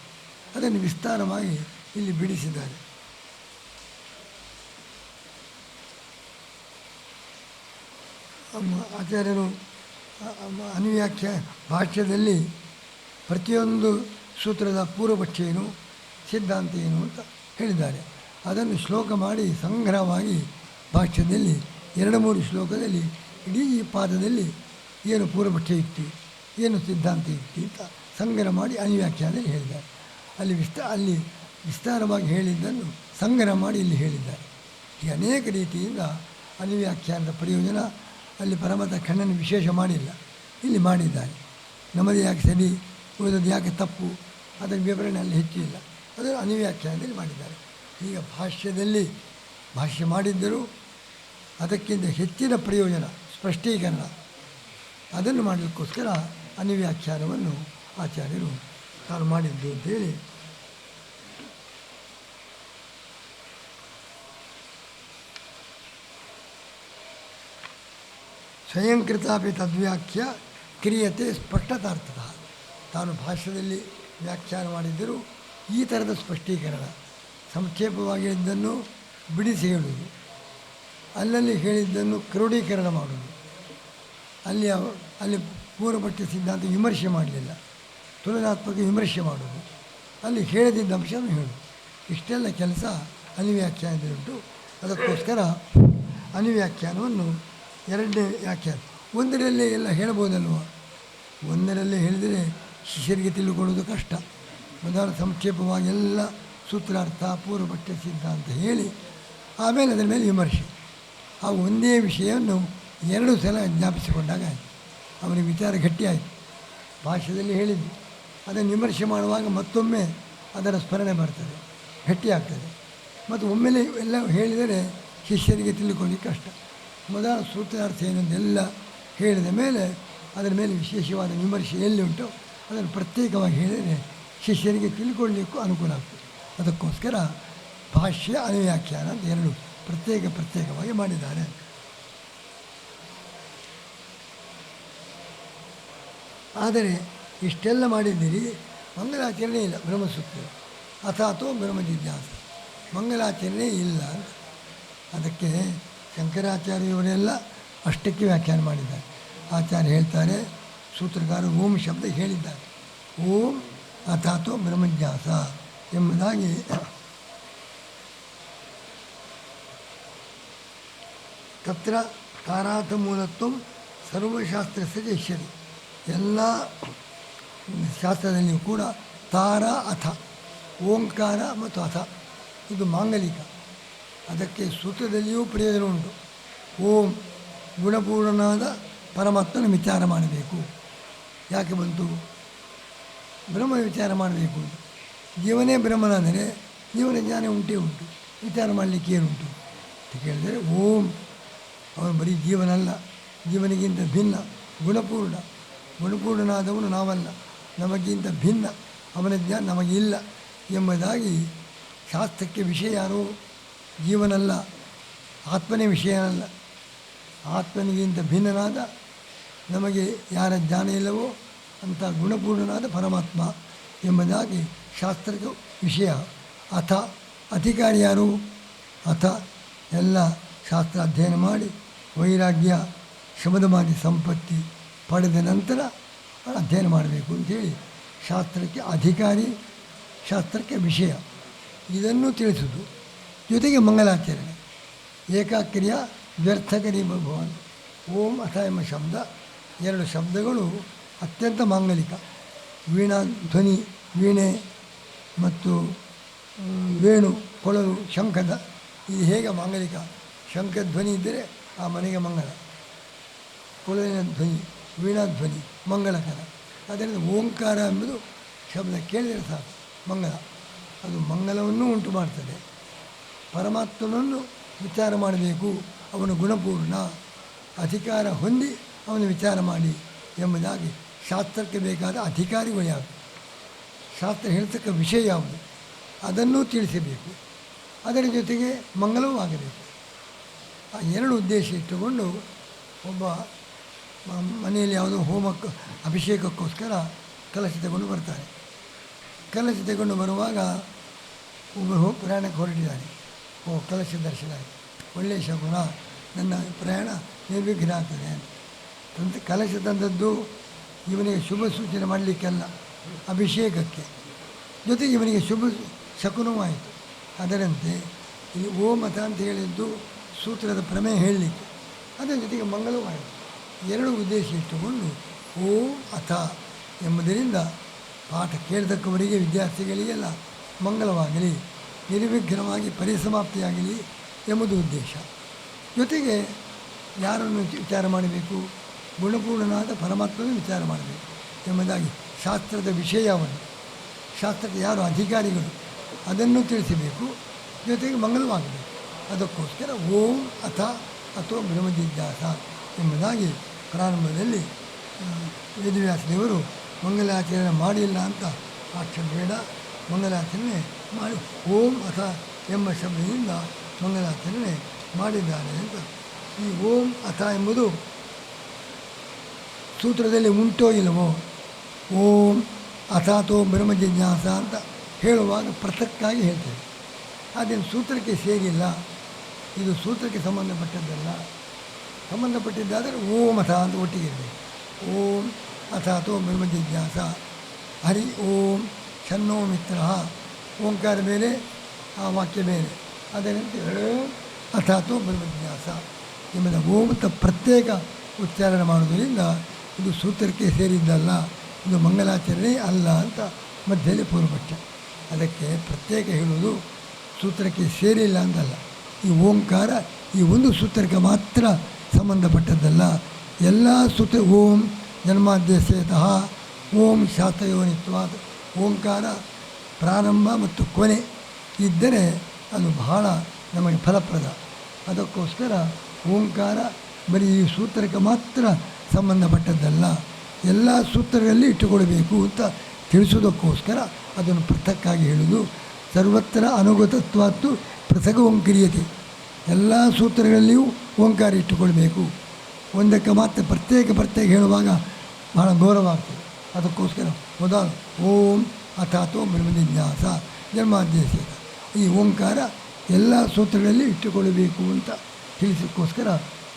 ಅದನ್ನು ವಿಸ್ತಾರವಾಗಿ ಇಲ್ಲಿ ಬಿಡಿಸಿದ್ದಾರೆ. ಆಚಾರ್ಯರು ಭಾಷ್ಯದಲ್ಲಿ ಪ್ರತಿಯೊಂದು ಸೂತ್ರದ ಪೂರ್ವಪಕ್ಷ ಏನು, ಸಿದ್ಧಾಂತ ಏನು ಅಂತ ಹೇಳಿದ್ದಾರೆ. ಅದನ್ನು ಶ್ಲೋಕ ಮಾಡಿ ಸಂಗ್ರಹವಾಗಿ ಭಾಷ್ಯದಲ್ಲಿ 2-3 ಶ್ಲೋಕದಲ್ಲಿ ಇಡೀ ಪಾದದಲ್ಲಿ ಏನು ಪೂರ್ವಪಕ್ಷ ಯುಕ್ತಿ, ಏನು ಸಿದ್ಧಾಂತ ಯುಕ್ತಿ ಅಂತ ಸಂಗ್ರಹ ಮಾಡಿ ಅನುವ್ಯಾಖ್ಯಾನದಲ್ಲಿ ಹೇಳಿದ್ದಾರೆ. ಅಲ್ಲಿ ವಿಸ್ತಾರವಾಗಿ ಹೇಳಿದ್ದನ್ನು ಸಂಗ್ರಹ ಮಾಡಿ ಇಲ್ಲಿ ಹೇಳಿದ್ದಾರೆ. ಈ ಅನೇಕ ರೀತಿಯಿಂದ ಅನುವ್ಯಾಖ್ಯಾನದ ಪ್ರಯೋಜನ ಅಲ್ಲಿ ಪರಮಾತ್ಮ ಖಂಡನೆ ವಿಶೇಷ ಮಾಡಿಲ್ಲ, ಇಲ್ಲಿ ಮಾಡಿದ್ದಾರೆ. ನಮ್ಮದೇ ಯಾಕೆ ಸರಿ, ಓದೋದು ಯಾಕೆ ತಪ್ಪು, ಅದರ ವಿವರಣೆ ಅಲ್ಲಿ ಹೆಚ್ಚಿಲ್ಲ, ಅದನ್ನು ಅನುವ್ಯಾಖ್ಯಾನದಲ್ಲಿ ಮಾಡಿದ್ದಾರೆ. ಈಗ ಭಾಷ್ಯ ಮಾಡಿದ್ದರೂ ಅದಕ್ಕಿಂತ ಹೆಚ್ಚಿನ ಪ್ರಯೋಜನ ಸ್ಪಷ್ಟೀಕರಣ ಅದನ್ನು ಮಾಡಲಿಕ್ಕೋಸ್ಕರ ಅನುವ್ಯಾಖ್ಯಾನವನ್ನು ಆಚಾರ್ಯರು ತಾನು ಮಾಡಿದ್ದು ಅಂತೇಳಿ ಸ್ವಯಂಕೃತಾಪಿ ತದ್ವ್ಯಾಖ್ಯ ಕ್ರಿಯತೆ ಸ್ಪಷ್ಟತಾರ್ಥದ. ತಾನು ಭಾಷ್ಯದಲ್ಲಿ ವ್ಯಾಖ್ಯಾನ ಮಾಡಿದ್ದರೂ ಈ ಥರದ ಸ್ಪಷ್ಟೀಕರಣ, ಸಂಕ್ಷೇಪವಾಗಿ ಹೇಳಿದ್ದನ್ನು ಬಿಡಿಸಿ ಹೇಳುವುದು, ಅಲ್ಲಲ್ಲಿ ಹೇಳಿದ್ದನ್ನು ಕ್ರೋಢೀಕರಣ ಮಾಡುವುದು. ಅಲ್ಲಿ ಪೂರ್ವಪಕ್ಷ ಸಿದ್ಧಾಂತ ವಿಮರ್ಶೆ ಮಾಡಲಿಲ್ಲ, ತುಲನಾತ್ಮಕ ವಿಮರ್ಶೆ ಮಾಡುವುದು, ಅಲ್ಲಿ ಹೇಳದಿದ್ದ ಅಂಶವನ್ನು ಹೇಳುವುದು. ಇಷ್ಟೆಲ್ಲ ಕೆಲಸ ಅನುವ್ಯಾಖ್ಯಾನದಲ್ಲುಂಟು. ಅದಕ್ಕೋಸ್ಕರ ಅನುವ್ಯಾಖ್ಯಾನವನ್ನು 2ನೇ ವ್ಯಾಖ್ಯಾನ ಒಂದರಲ್ಲೇ ಎಲ್ಲ ಹೇಳ್ಬೋದಲ್ವ. ಒಂದರಲ್ಲೇ ಹೇಳಿದರೆ ಶಿಷ್ಯರಿಗೆ ತಿಳ್ಕೊಳ್ಳೋದು ಕಷ್ಟ. ಮೊದಲು ಸಂಕ್ಷೇಪವಾಗಿ ಎಲ್ಲ ಸೂತ್ರಾರ್ಥ ಪೂರ್ವಪಕ್ಷ ಸಿದ್ಧಾಂತ ಹೇಳಿ ಆಮೇಲೆ ಅದರ ಮೇಲೆ ವಿಮರ್ಶೆ. ಆ ಒಂದೇ ವಿಷಯವನ್ನು 2 ಸಲ ಜ್ಞಾಪಿಸಿಕೊಂಡಾಗ ಅವನಿಗೆ ವಿಚಾರ ಗಟ್ಟಿಯಾಯಿತು. ಭಾಷ್ಯದಲ್ಲಿ ಹೇಳಿದ್ದು ಅದನ್ನು ವಿಮರ್ಶೆ ಮಾಡುವಾಗ ಮತ್ತೊಮ್ಮೆ ಅದರ ಸ್ಮರಣೆ ಬರ್ತದೆ, ಗಟ್ಟಿಯಾಗ್ತದೆ. ಮತ್ತು ಒಮ್ಮೆಲೆ ಎಲ್ಲ ಹೇಳಿದರೆ ಶಿಷ್ಯರಿಗೆ ತಿಳ್ಕೊಳ್ಳಿಕ್ಕೆ ಕಷ್ಟ. ಮೊದಲ ಸೂತ್ರಾರ್ಥ ಏನಂದೆಲ್ಲ ಹೇಳಿದ ಮೇಲೆ ಅದರ ಮೇಲೆ ವಿಶೇಷವಾದ ವಿಮರ್ಶೆ ಎಲ್ಲಿ ಉಂಟು ಅದನ್ನು ಪ್ರತ್ಯೇಕವಾಗಿ ಹೇಳಿದರೆ ಶಿಷ್ಯರಿಗೆ ತಿಳ್ಕೊಳ್ಳಿಕ್ಕೂ ಅನುಕೂಲ ಆಗ್ತದೆ. ಅದಕ್ಕೋಸ್ಕರ ಭಾಷ್ಯ ಅನುವ್ಯಾಖ್ಯಾನ ಅಂತ ಎರಡು ಪ್ರತ್ಯೇಕವಾಗಿ ಮಾಡಿದ್ದಾರೆ. ಆದರೆ ಇಷ್ಟೆಲ್ಲ ಮಾಡಿದ್ದೀರಿ, ಮಂಗಲಾಚರಣೆ ಇಲ್ಲ ಬ್ರಹ್ಮಸೂತ್ರ. ಅಥಾತೋ ಬ್ರಹ್ಮ ಜಿಜ್ಞಾಸ, ಮಂಗಲಾಚರಣೆ ಇಲ್ಲ ಅಂತ. ಅದಕ್ಕೆ ಶಂಕರಾಚಾರ್ಯವರೆಲ್ಲ ಅಷ್ಟಕ್ಕೆ ವ್ಯಾಖ್ಯಾನ ಮಾಡಿದ್ದಾರೆ. ಆಚಾರ್ಯ ಹೇಳ್ತಾರೆ, ಸೂತ್ರಕಾರ ಓಂ ಶಬ್ದ ಹೇಳಿದ್ದಾರೆ. ಓಂ ಅಥಾತೋ ಬ್ರಹ್ಮಜ್ಞಾಸ ಎಂಬುದಾಗಿ ತತ್ರ ತಾರಾಥ ಮೂಲತ್ವ ಸರ್ವಶಾಸ್ತ್ರಸ್ಯ ಜಯಿಷ್ಯತಿ. ಎಲ್ಲ ಶಾಸ್ತ್ರದಲ್ಲಿಯೂ ಕೂಡ ತಾರ ಅಥ, ಓಂಕಾರ ಮತ್ತು ಅಥ ಇದು ಮಾಂಗಲಿಕ. ಅದಕ್ಕೆ ಸೂತ್ರದಲ್ಲಿಯೂ ಪ್ರಯೋಜನ ಉಂಟು. ಓಂ ಗುಣಪೂರ್ಣನಾದ ಪರಮಾತ್ಮನ ವಿಚಾರ ಮಾಡಬೇಕು. ಯಾಕೆ ಬಂತು? ಬ್ರಹ್ಮ ವಿಚಾರ ಮಾಡಬೇಕು. ಜೀವನೇ ಬ್ರಹ್ಮನಾದರೆ ಜೀವನ ಜ್ಞಾನ ಉಂಟೇ ಉಂಟು, ವಿಚಾರ ಮಾಡಲಿಕ್ಕೆ ಏನುಂಟು ಅಂತ ಕೇಳಿದರೆ, ಓಂ ಅವನು ಬರೀ ಜೀವನಲ್ಲ, ಜೀವನಿಗಿಂತ ಭಿನ್ನ, ಗುಣಪೂರ್ಣನಾದವನು ನಾವಲ್ಲ, ನಮಗಿಂತ ಭಿನ್ನ, ಅವನ ಜ್ಞಾನ ನಮಗಿಲ್ಲ ಎಂಬುದಾಗಿ ಶಾಸ್ತ್ರಕ್ಕೆ ವಿಷಯ ಯಾರು? ಜೀವನಲ್ಲ, ಆತ್ಮನೇ ವಿಷಯನಲ್ಲ. ಆತ್ಮನಿಗಿಂತ ಭಿನ್ನನಾದ, ನಮಗೆ ಯಾರ ಜ್ಞಾನ ಇಲ್ಲವೋ ಅಂಥ ಗುಣಪೂರ್ಣನಾದ ಪರಮಾತ್ಮ ಎಂಬುದಾಗಿ ಶಾಸ್ತ್ರಕ್ಕೆ ವಿಷಯ. ಅಥ ಅಧಿಕಾರಿ ಯಾರು? ಅಥ ಎಲ್ಲ ಶಾಸ್ತ್ರ ಅಧ್ಯಯನ ಮಾಡಿ ವೈರಾಗ್ಯ ಶಮದಮಾದಿ ಸಂಪತ್ತಿ ಪಡೆದ ನಂತರ ಅಧ್ಯಯನ ಮಾಡಬೇಕು ಅಂಥೇಳಿ ಶಾಸ್ತ್ರಕ್ಕೆ ಅಧಿಕಾರಿ, ಶಾಸ್ತ್ರಕ್ಕೆ ವಿಷಯ. ಇದನ್ನು ತಿಳಿಸೋದು ಜೊತೆಗೆ ಮಂಗಲಾಚರಣೆ. ಏಕಾಕ್ರಿಯ ವ್ಯರ್ಥಕರಿ ಭಗವಾನ್. ಓಂ ಅಥ ಎಂಬ ಶಬ್ದ, ಎರಡು ಶಬ್ದಗಳು ಅತ್ಯಂತ ಮಾಂಗಲಿಕ. ವೀಣಾ ಧ್ವನಿ, ವೀಣೆ ಮತ್ತು ವೇಣು, ಕೊಳಲು, ಶಂಖದ ಇದು ಹೇಗೆ ಮಾಂಗಲಿಕ. ಶಂಖಧ್ವನಿ ಇದ್ದರೆ ಆ ಮನೆಗೆ ಮಂಗಳ, ಕೊಳಲಿನ ಧ್ವನಿ, ವೀಣಾ ಧ್ವನಿ ಮಂಗಳಕರ. ಅದರಿಂದ ಓಂಕಾರ ಎಂಬುದು ಶಬ್ದ ಕೇಳಿದರೆ ಸಾಕು ಮಂಗಲ. ಅದು ಮಂಗಲವನ್ನು ಉಂಟು ಮಾಡ್ತದೆ. ಪರಮಾತ್ಮನನ್ನು ವಿಚಾರ ಮಾಡಬೇಕು, ಅವನು ಗುಣಪೂರ್ಣ, ಅಧಿಕಾರ ಹೊಂದಿ ಅವನು ವಿಚಾರ ಮಾಡಿ ಎಂಬುದಾಗಿ ಶಾಸ್ತ್ರಕ್ಕೆ ಬೇಕಾದ ಅಧಿಕಾರಿಗಳು ಯಾವುದು, ಶಾಸ್ತ್ರ ಹೇಳ್ತಕ್ಕ ವಿಷಯ ಯಾವುದು ಅದನ್ನೂ ತಿಳಿಸಬೇಕು. ಅದರ ಜೊತೆಗೆ ಮಂಗಲವೂ ಆಗಬೇಕು. ಆ ಎರಡು ಉದ್ದೇಶ ಇಟ್ಟುಕೊಂಡು ಒಬ್ಬ ಮನೆಯಲ್ಲಿ ಯಾವುದೋ ಹೋಮಕ್ಕೆ ಅಭಿಷೇಕಕ್ಕೋಸ್ಕರ ಕಲಶ ತಗೊಂಡು ಬರ್ತಾರೆ. ಕಲಶ ತಗೊಂಡು ಬರುವಾಗ ಒಬ್ಬರು ಪ್ರಯಾಣಕ್ಕೆ ಹೊರಟಿದ್ದಾನೆ. ಕಲಶ ದರ್ಶನ ಆಯಿತು, ಒಳ್ಳೆಯ ಶಗುನ, ನನ್ನ ಪ್ರಯಾಣ ನಿರ್ವಿಘ್ನ ಆಗ್ತದೆ ಅಂತ. ಕಲಶ ತಂದದ್ದು ಇವನಿಗೆ ಶುಭ ಸೂಚನೆ ಮಾಡಲಿಕ್ಕೆಲ್ಲ, ಅಭಿಷೇಕಕ್ಕೆ, ಜೊತೆಗೆ ಇವನಿಗೆ ಶುಭ ಶಕುನವೂ ಆಯಿತು. ಅದರಂತೆ ಈ ಓಮತ ಅಂತ ಹೇಳಿದ್ದು ಸೂತ್ರದ ಪ್ರಮೇಯ ಹೇಳಲಿಕ್ಕೆ, ಅದರ ಜೊತೆಗೆ ಮಂಗಲವೂ ಆಯಿತು. ಎರಡು ಉದ್ದೇಶ ಇಟ್ಟುಕೊಂಡು ಓಂ ಅಥ ಎಂಬುದರಿಂದ ಪಾಠ ಕೇಳತಕ್ಕವರಿಗೆ, ವಿದ್ಯಾರ್ಥಿಗಳಿಗೆಲ್ಲ ಮಂಗಲವಾಗಲಿ, ನಿರ್ವಿಘ್ನವಾಗಿ ಪರಿಸಮಾಪ್ತಿಯಾಗಲಿ ಎಂಬುದು ಉದ್ದೇಶ. ಜೊತೆಗೆ ಯಾರನ್ನು ವಿಚಾರ ಮಾಡಬೇಕು? ಗುಣಪೂರ್ಣನಾದ ಪರಮಾತ್ಮನ ವಿಚಾರ ಮಾಡಬೇಕು ಎಂಬುದಾಗಿ ಶಾಸ್ತ್ರದ ವಿಷಯವನ್ನು, ಶಾಸ್ತ್ರಕ್ಕೆ ಯಾರು ಅಧಿಕಾರಿಗಳು ಅದನ್ನು ತಿಳಿಸಬೇಕು, ಜೊತೆಗೆ ಮಂಗಲವಾಗಬೇಕು. ಅದಕ್ಕೋಸ್ಕರ ಓಂ ಅಥ ಅಥವಾ ಬ್ರಹ್ಮಜಿಜ್ಞಾಸ ಎಂಬುದಾಗಿ ಪ್ರಾರಂಭದಲ್ಲಿ ವೇದವ್ಯಾಸ ದೇವರು ಮಂಗಲಾಚರಣೆ ಮಾಡಿಲ್ಲ ಅಂತ ಆಕ್ಷೇಪ ಬೇಡ, ಮಂಗಲಾಚರಣೆ ಮಾಡಿ ಓಂ ಅಥ ಎಂಬ ಶಬ್ದದಿಂದ ಮಂಗಲಾಚರಣೆ ಮಾಡಿದ್ದಾರೆ ಅಂತ. ಈ ಓಂ ಅಥ ಎಂಬುದು ಸೂತ್ರದಲ್ಲಿ ಉಂಟೋ ಇಲ್ಲವೋ? ಓಂ ಅಥಾತೋ ಬ್ರಹ್ಮ ಜಿಜ್ಞಾಸ ಅಂತ ಹೇಳುವಾಗ ಪೃಥಕ್ಕಾಗಿ ಹೇಳ್ತೇವೆ. ಅದೇನು ಸೂತ್ರಕ್ಕೆ ಸೇರಿಲ್ಲ, ಇದು ಸೂತ್ರಕ್ಕೆ ಸಂಬಂಧಪಟ್ಟದ್ದಲ್ಲ. ಸಂಬಂಧಪಟ್ಟಿದ್ದಾದರೆ ಓಂ ಅಥ ಅಂತ ಒಟ್ಟಿಗೆ ಇರಬೇಕು. ಓಂ ಅಥಾತೋ ಬ್ರಹ್ಮ ಜಿಜ್ಞಾಸ, ಹರಿ ಓಂ ಷಣ್ಣೋ ಮಿತ್ರ. ಓಂಕಾರ ಬೇರೆ, ಆ ವಾಕ್ಯ ಬೇರೆ. ಅದರಂತೆ ಓಂ ಅಥಾತೋ ಬ್ರಹ್ಮ ಜಿಜ್ಞಾಸ ಎಂಬುದ ಓಂತ ಪ್ರತ್ಯೇಕ ಉಚ್ಚಾರಣೆ ಮಾಡೋದರಿಂದ ಇದು ಸೂತ್ರಕ್ಕೆ ಸೇರಿದ್ದಲ್ಲ, ಇದು ಮಂಗಲಾಚರಣೆ ಅಲ್ಲ ಅಂತ ಮಧ್ಯದಲ್ಲಿ ಪೂರ್ವಪಕ್ಷ. ಅದಕ್ಕೆ ಪ್ರತ್ಯೇಕ ಹೇಳುವುದು ಸೂತ್ರಕ್ಕೆ ಸೇರಿಲ್ಲ ಅಂತಲ್ಲ. ಈ ಓಂಕಾರ ಈ ಒಂದು ಸೂತ್ರಕ್ಕೆ ಮಾತ್ರ ಸಂಬಂಧಪಟ್ಟದ್ದಲ್ಲ. ಎಲ್ಲ ಸೂತ್ರ ಓಂ ಜನ್ಮಾದ್ಯಸೇತಃ ಓಂ ಶಾಸ್ತ್ರಯೋನಿತ್ವಾದ. ಓಂಕಾರ ಪ್ರಾರಂಭ ಮತ್ತು ಕೊನೆ ಇದ್ದರೆ ಅದು ಬಹಳ ನಮಗೆ ಫಲಪ್ರದ. ಅದಕ್ಕೋಸ್ಕರ ಓಂಕಾರ ಬರೀ ಈ ಸೂತ್ರಕ್ಕೆ ಮಾತ್ರ ಸಂಬಂಧಪಟ್ಟದ್ದಲ್ಲ, ಎಲ್ಲ ಸೂತ್ರಗಳಲ್ಲಿ ಇಟ್ಟುಕೊಳ್ಬೇಕು ಅಂತ ತಿಳಿಸೋದಕ್ಕೋಸ್ಕರ ಅದನ್ನು ಪೃಥಕ್ಕಾಗಿ ಹೇಳೋದು. ಸರ್ವತ್ರ ಅನುಗತತ್ವಾತ್ತು ಪೃಥಕ್ ಓಂಕ್ರಿಯತೆ, ಎಲ್ಲ ಸೂತ್ರಗಳಲ್ಲಿಯೂ ಓಂಕಾರ ಇಟ್ಟುಕೊಳ್ಬೇಕು. ಒಂದಕ್ಕೆ ಮಾತ್ರ ಪ್ರತ್ಯೇಕ ಹೇಳುವಾಗ ಬಹಳ ಗೌರವ ಆಗ್ತದೆ. ಅದಕ್ಕೋಸ್ಕರ ಮೊದಲು ಓಂ ಅಥಾತೋ ಬ್ರಹ್ಮಜಿಜ್ಞಾಸ ಜನ್ಮಾದ್ಯಸ, ಈ ಓಂಕಾರ ಎಲ್ಲ ಸೂತ್ರಗಳಲ್ಲಿ ಇಟ್ಟುಕೊಳ್ಳಬೇಕು ಅಂತ ತಿಳಿಸೋಕ್ಕೋಸ್ಕರ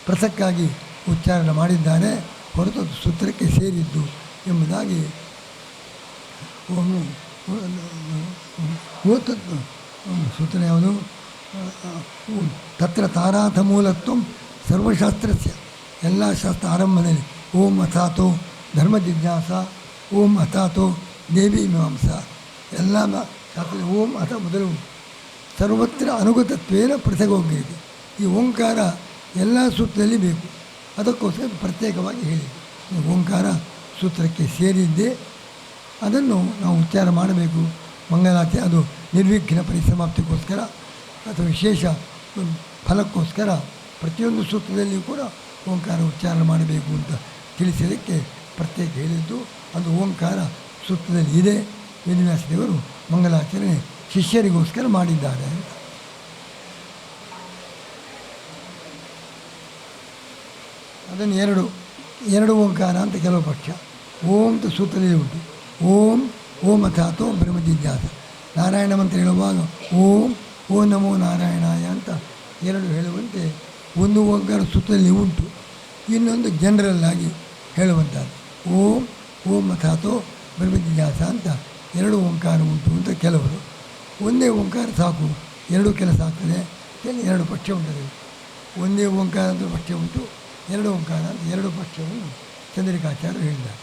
ಪೃಥಕ್ಕಾಗಿ ಉಚ್ಚಾರಣೆ ಮಾಡಿದ್ದಾರೆ, ಹೊರತು ಅದು ಸೂತ್ರಕ್ಕೆ ಸೇರಿದ್ದು ಎಂಬುದಾಗಿ ಸೂತ್ರ ಯಾವುದು? ತತ್ರ ತಾರಾಥ ಮೂಲತ್ವ ಸರ್ವಶಾಸ್ತ್ರಸ್ಯ, ಎಲ್ಲ ಶಾಸ್ತ್ರ ಆರಂಭದಲ್ಲಿ ಓಂ ಅಥಾತೋ ಧರ್ಮ ಜಿಜ್ಞಾಸ, ಓಂ ಅಥಾತೋ ದೇವಿ ಮೀಮಾಂಸ, ಎಲ್ಲ ಶಾಸ್ತ್ರ ಓಂ ಅಥ ಮೊದಲು ಸರ್ವತ್ರ ಅನುಗತತ್ವೇನ ಪೃಥಗೋಗ್ಯತೆ. ಈ ಓಂಕಾರ ಎಲ್ಲ ಸೂತ್ರದಲ್ಲಿ ಬೇಕು, ಅದಕ್ಕೋಸ್ಕರ ಪ್ರತ್ಯೇಕವಾಗಿ ಹೇಳಿ. ಓಂಕಾರ ಸೂತ್ರಕ್ಕೆ ಸೇರಿದ್ದೇ, ಅದನ್ನು ನಾವು ಉಚ್ಚಾರ ಮಾಡಬೇಕು. ಮಂಗಲಾಚೆ ಅದು ನಿರ್ವಿಘ್ನ ಪರಿಸಮಾಪ್ತಿಗೋಸ್ಕರ ಅಥವಾ ವಿಶೇಷ ಫಲಕ್ಕೋಸ್ಕರ ಪ್ರತಿಯೊಂದು ಸೂತ್ರದಲ್ಲಿಯೂ ಕೂಡ ಓಂಕಾರ ಉಚ್ಚಾರಣೆ ಮಾಡಬೇಕು ಅಂತ ತಿಳಿಸೋದಕ್ಕೆ ಪ್ರತ್ಯೇಕ ಹೇಳಿದ್ದು. ಅದು ಓಂಕಾರ ಸೂತ್ರದಲ್ಲಿ ಇದೆ. ವೇದವ್ಯಾಸ ದೇವರು ಮಂಗಲಾಚರಣೆ ಶಿಷ್ಯರಿಗೋಸ್ಕರ ಮಾಡಿದ್ದಾರೆ ಅಂತ. ಅದನ್ನು ಎರಡು ಓಂಕಾರ ಅಂತ ಕೆಲವು ಪಕ್ಷ. ಓಂ ಅಂತ ಸೂತ್ರದಲ್ಲಿ ಉಂಟು. ಓಂ ಅಥಾತೋ ಬ್ರಹ್ಮಜಿಜ್ಞಾಸ, ನಾರಾಯಣ ಮಂತ್ರ ಹೇಳುವಾಗ ಓಂ ನಮೋ ನಾರಾಯಣಾಯ ಅಂತ ಎರಡು ಹೇಳುವಂತೆ ಒಂದು ಓಂಕಾರ ಸೂತ್ರದಲ್ಲಿ ಉಂಟು. ಇನ್ನೊಂದು ಜನರಲ್ಲಾಗಿ ಹೇಳುವಂಥದ್ದು ಓಂ ಅಥಾತೋ ಬ್ರಹ್ಮಜಿಜ್ಞಾಸ ಅಂತ ಎರಡು ಓಂಕಾರ ಉಂಟು ಅಂತ ಕೆಲವರು. ಒಂದೇ ಓಂಕಾರ ಸಾಕು, ಎರಡೂ ಕೆಲಸ ಆಗ್ತದೆ, ಎರಡು ಪಕ್ಷ ಉಂಟದೆ. ಒಂದೇ ಓಂಕಾರ ಅಂತ ಪಕ್ಷ ಉಂಟು, ಎರಡು ಓಂಕಾರ ಅಂತ ಎರಡು ಪಕ್ಷವನ್ನು ಚಂದ್ರಿಕಾಚಾರ್ಯರು ಹೇಳಿದ್ದಾರೆ.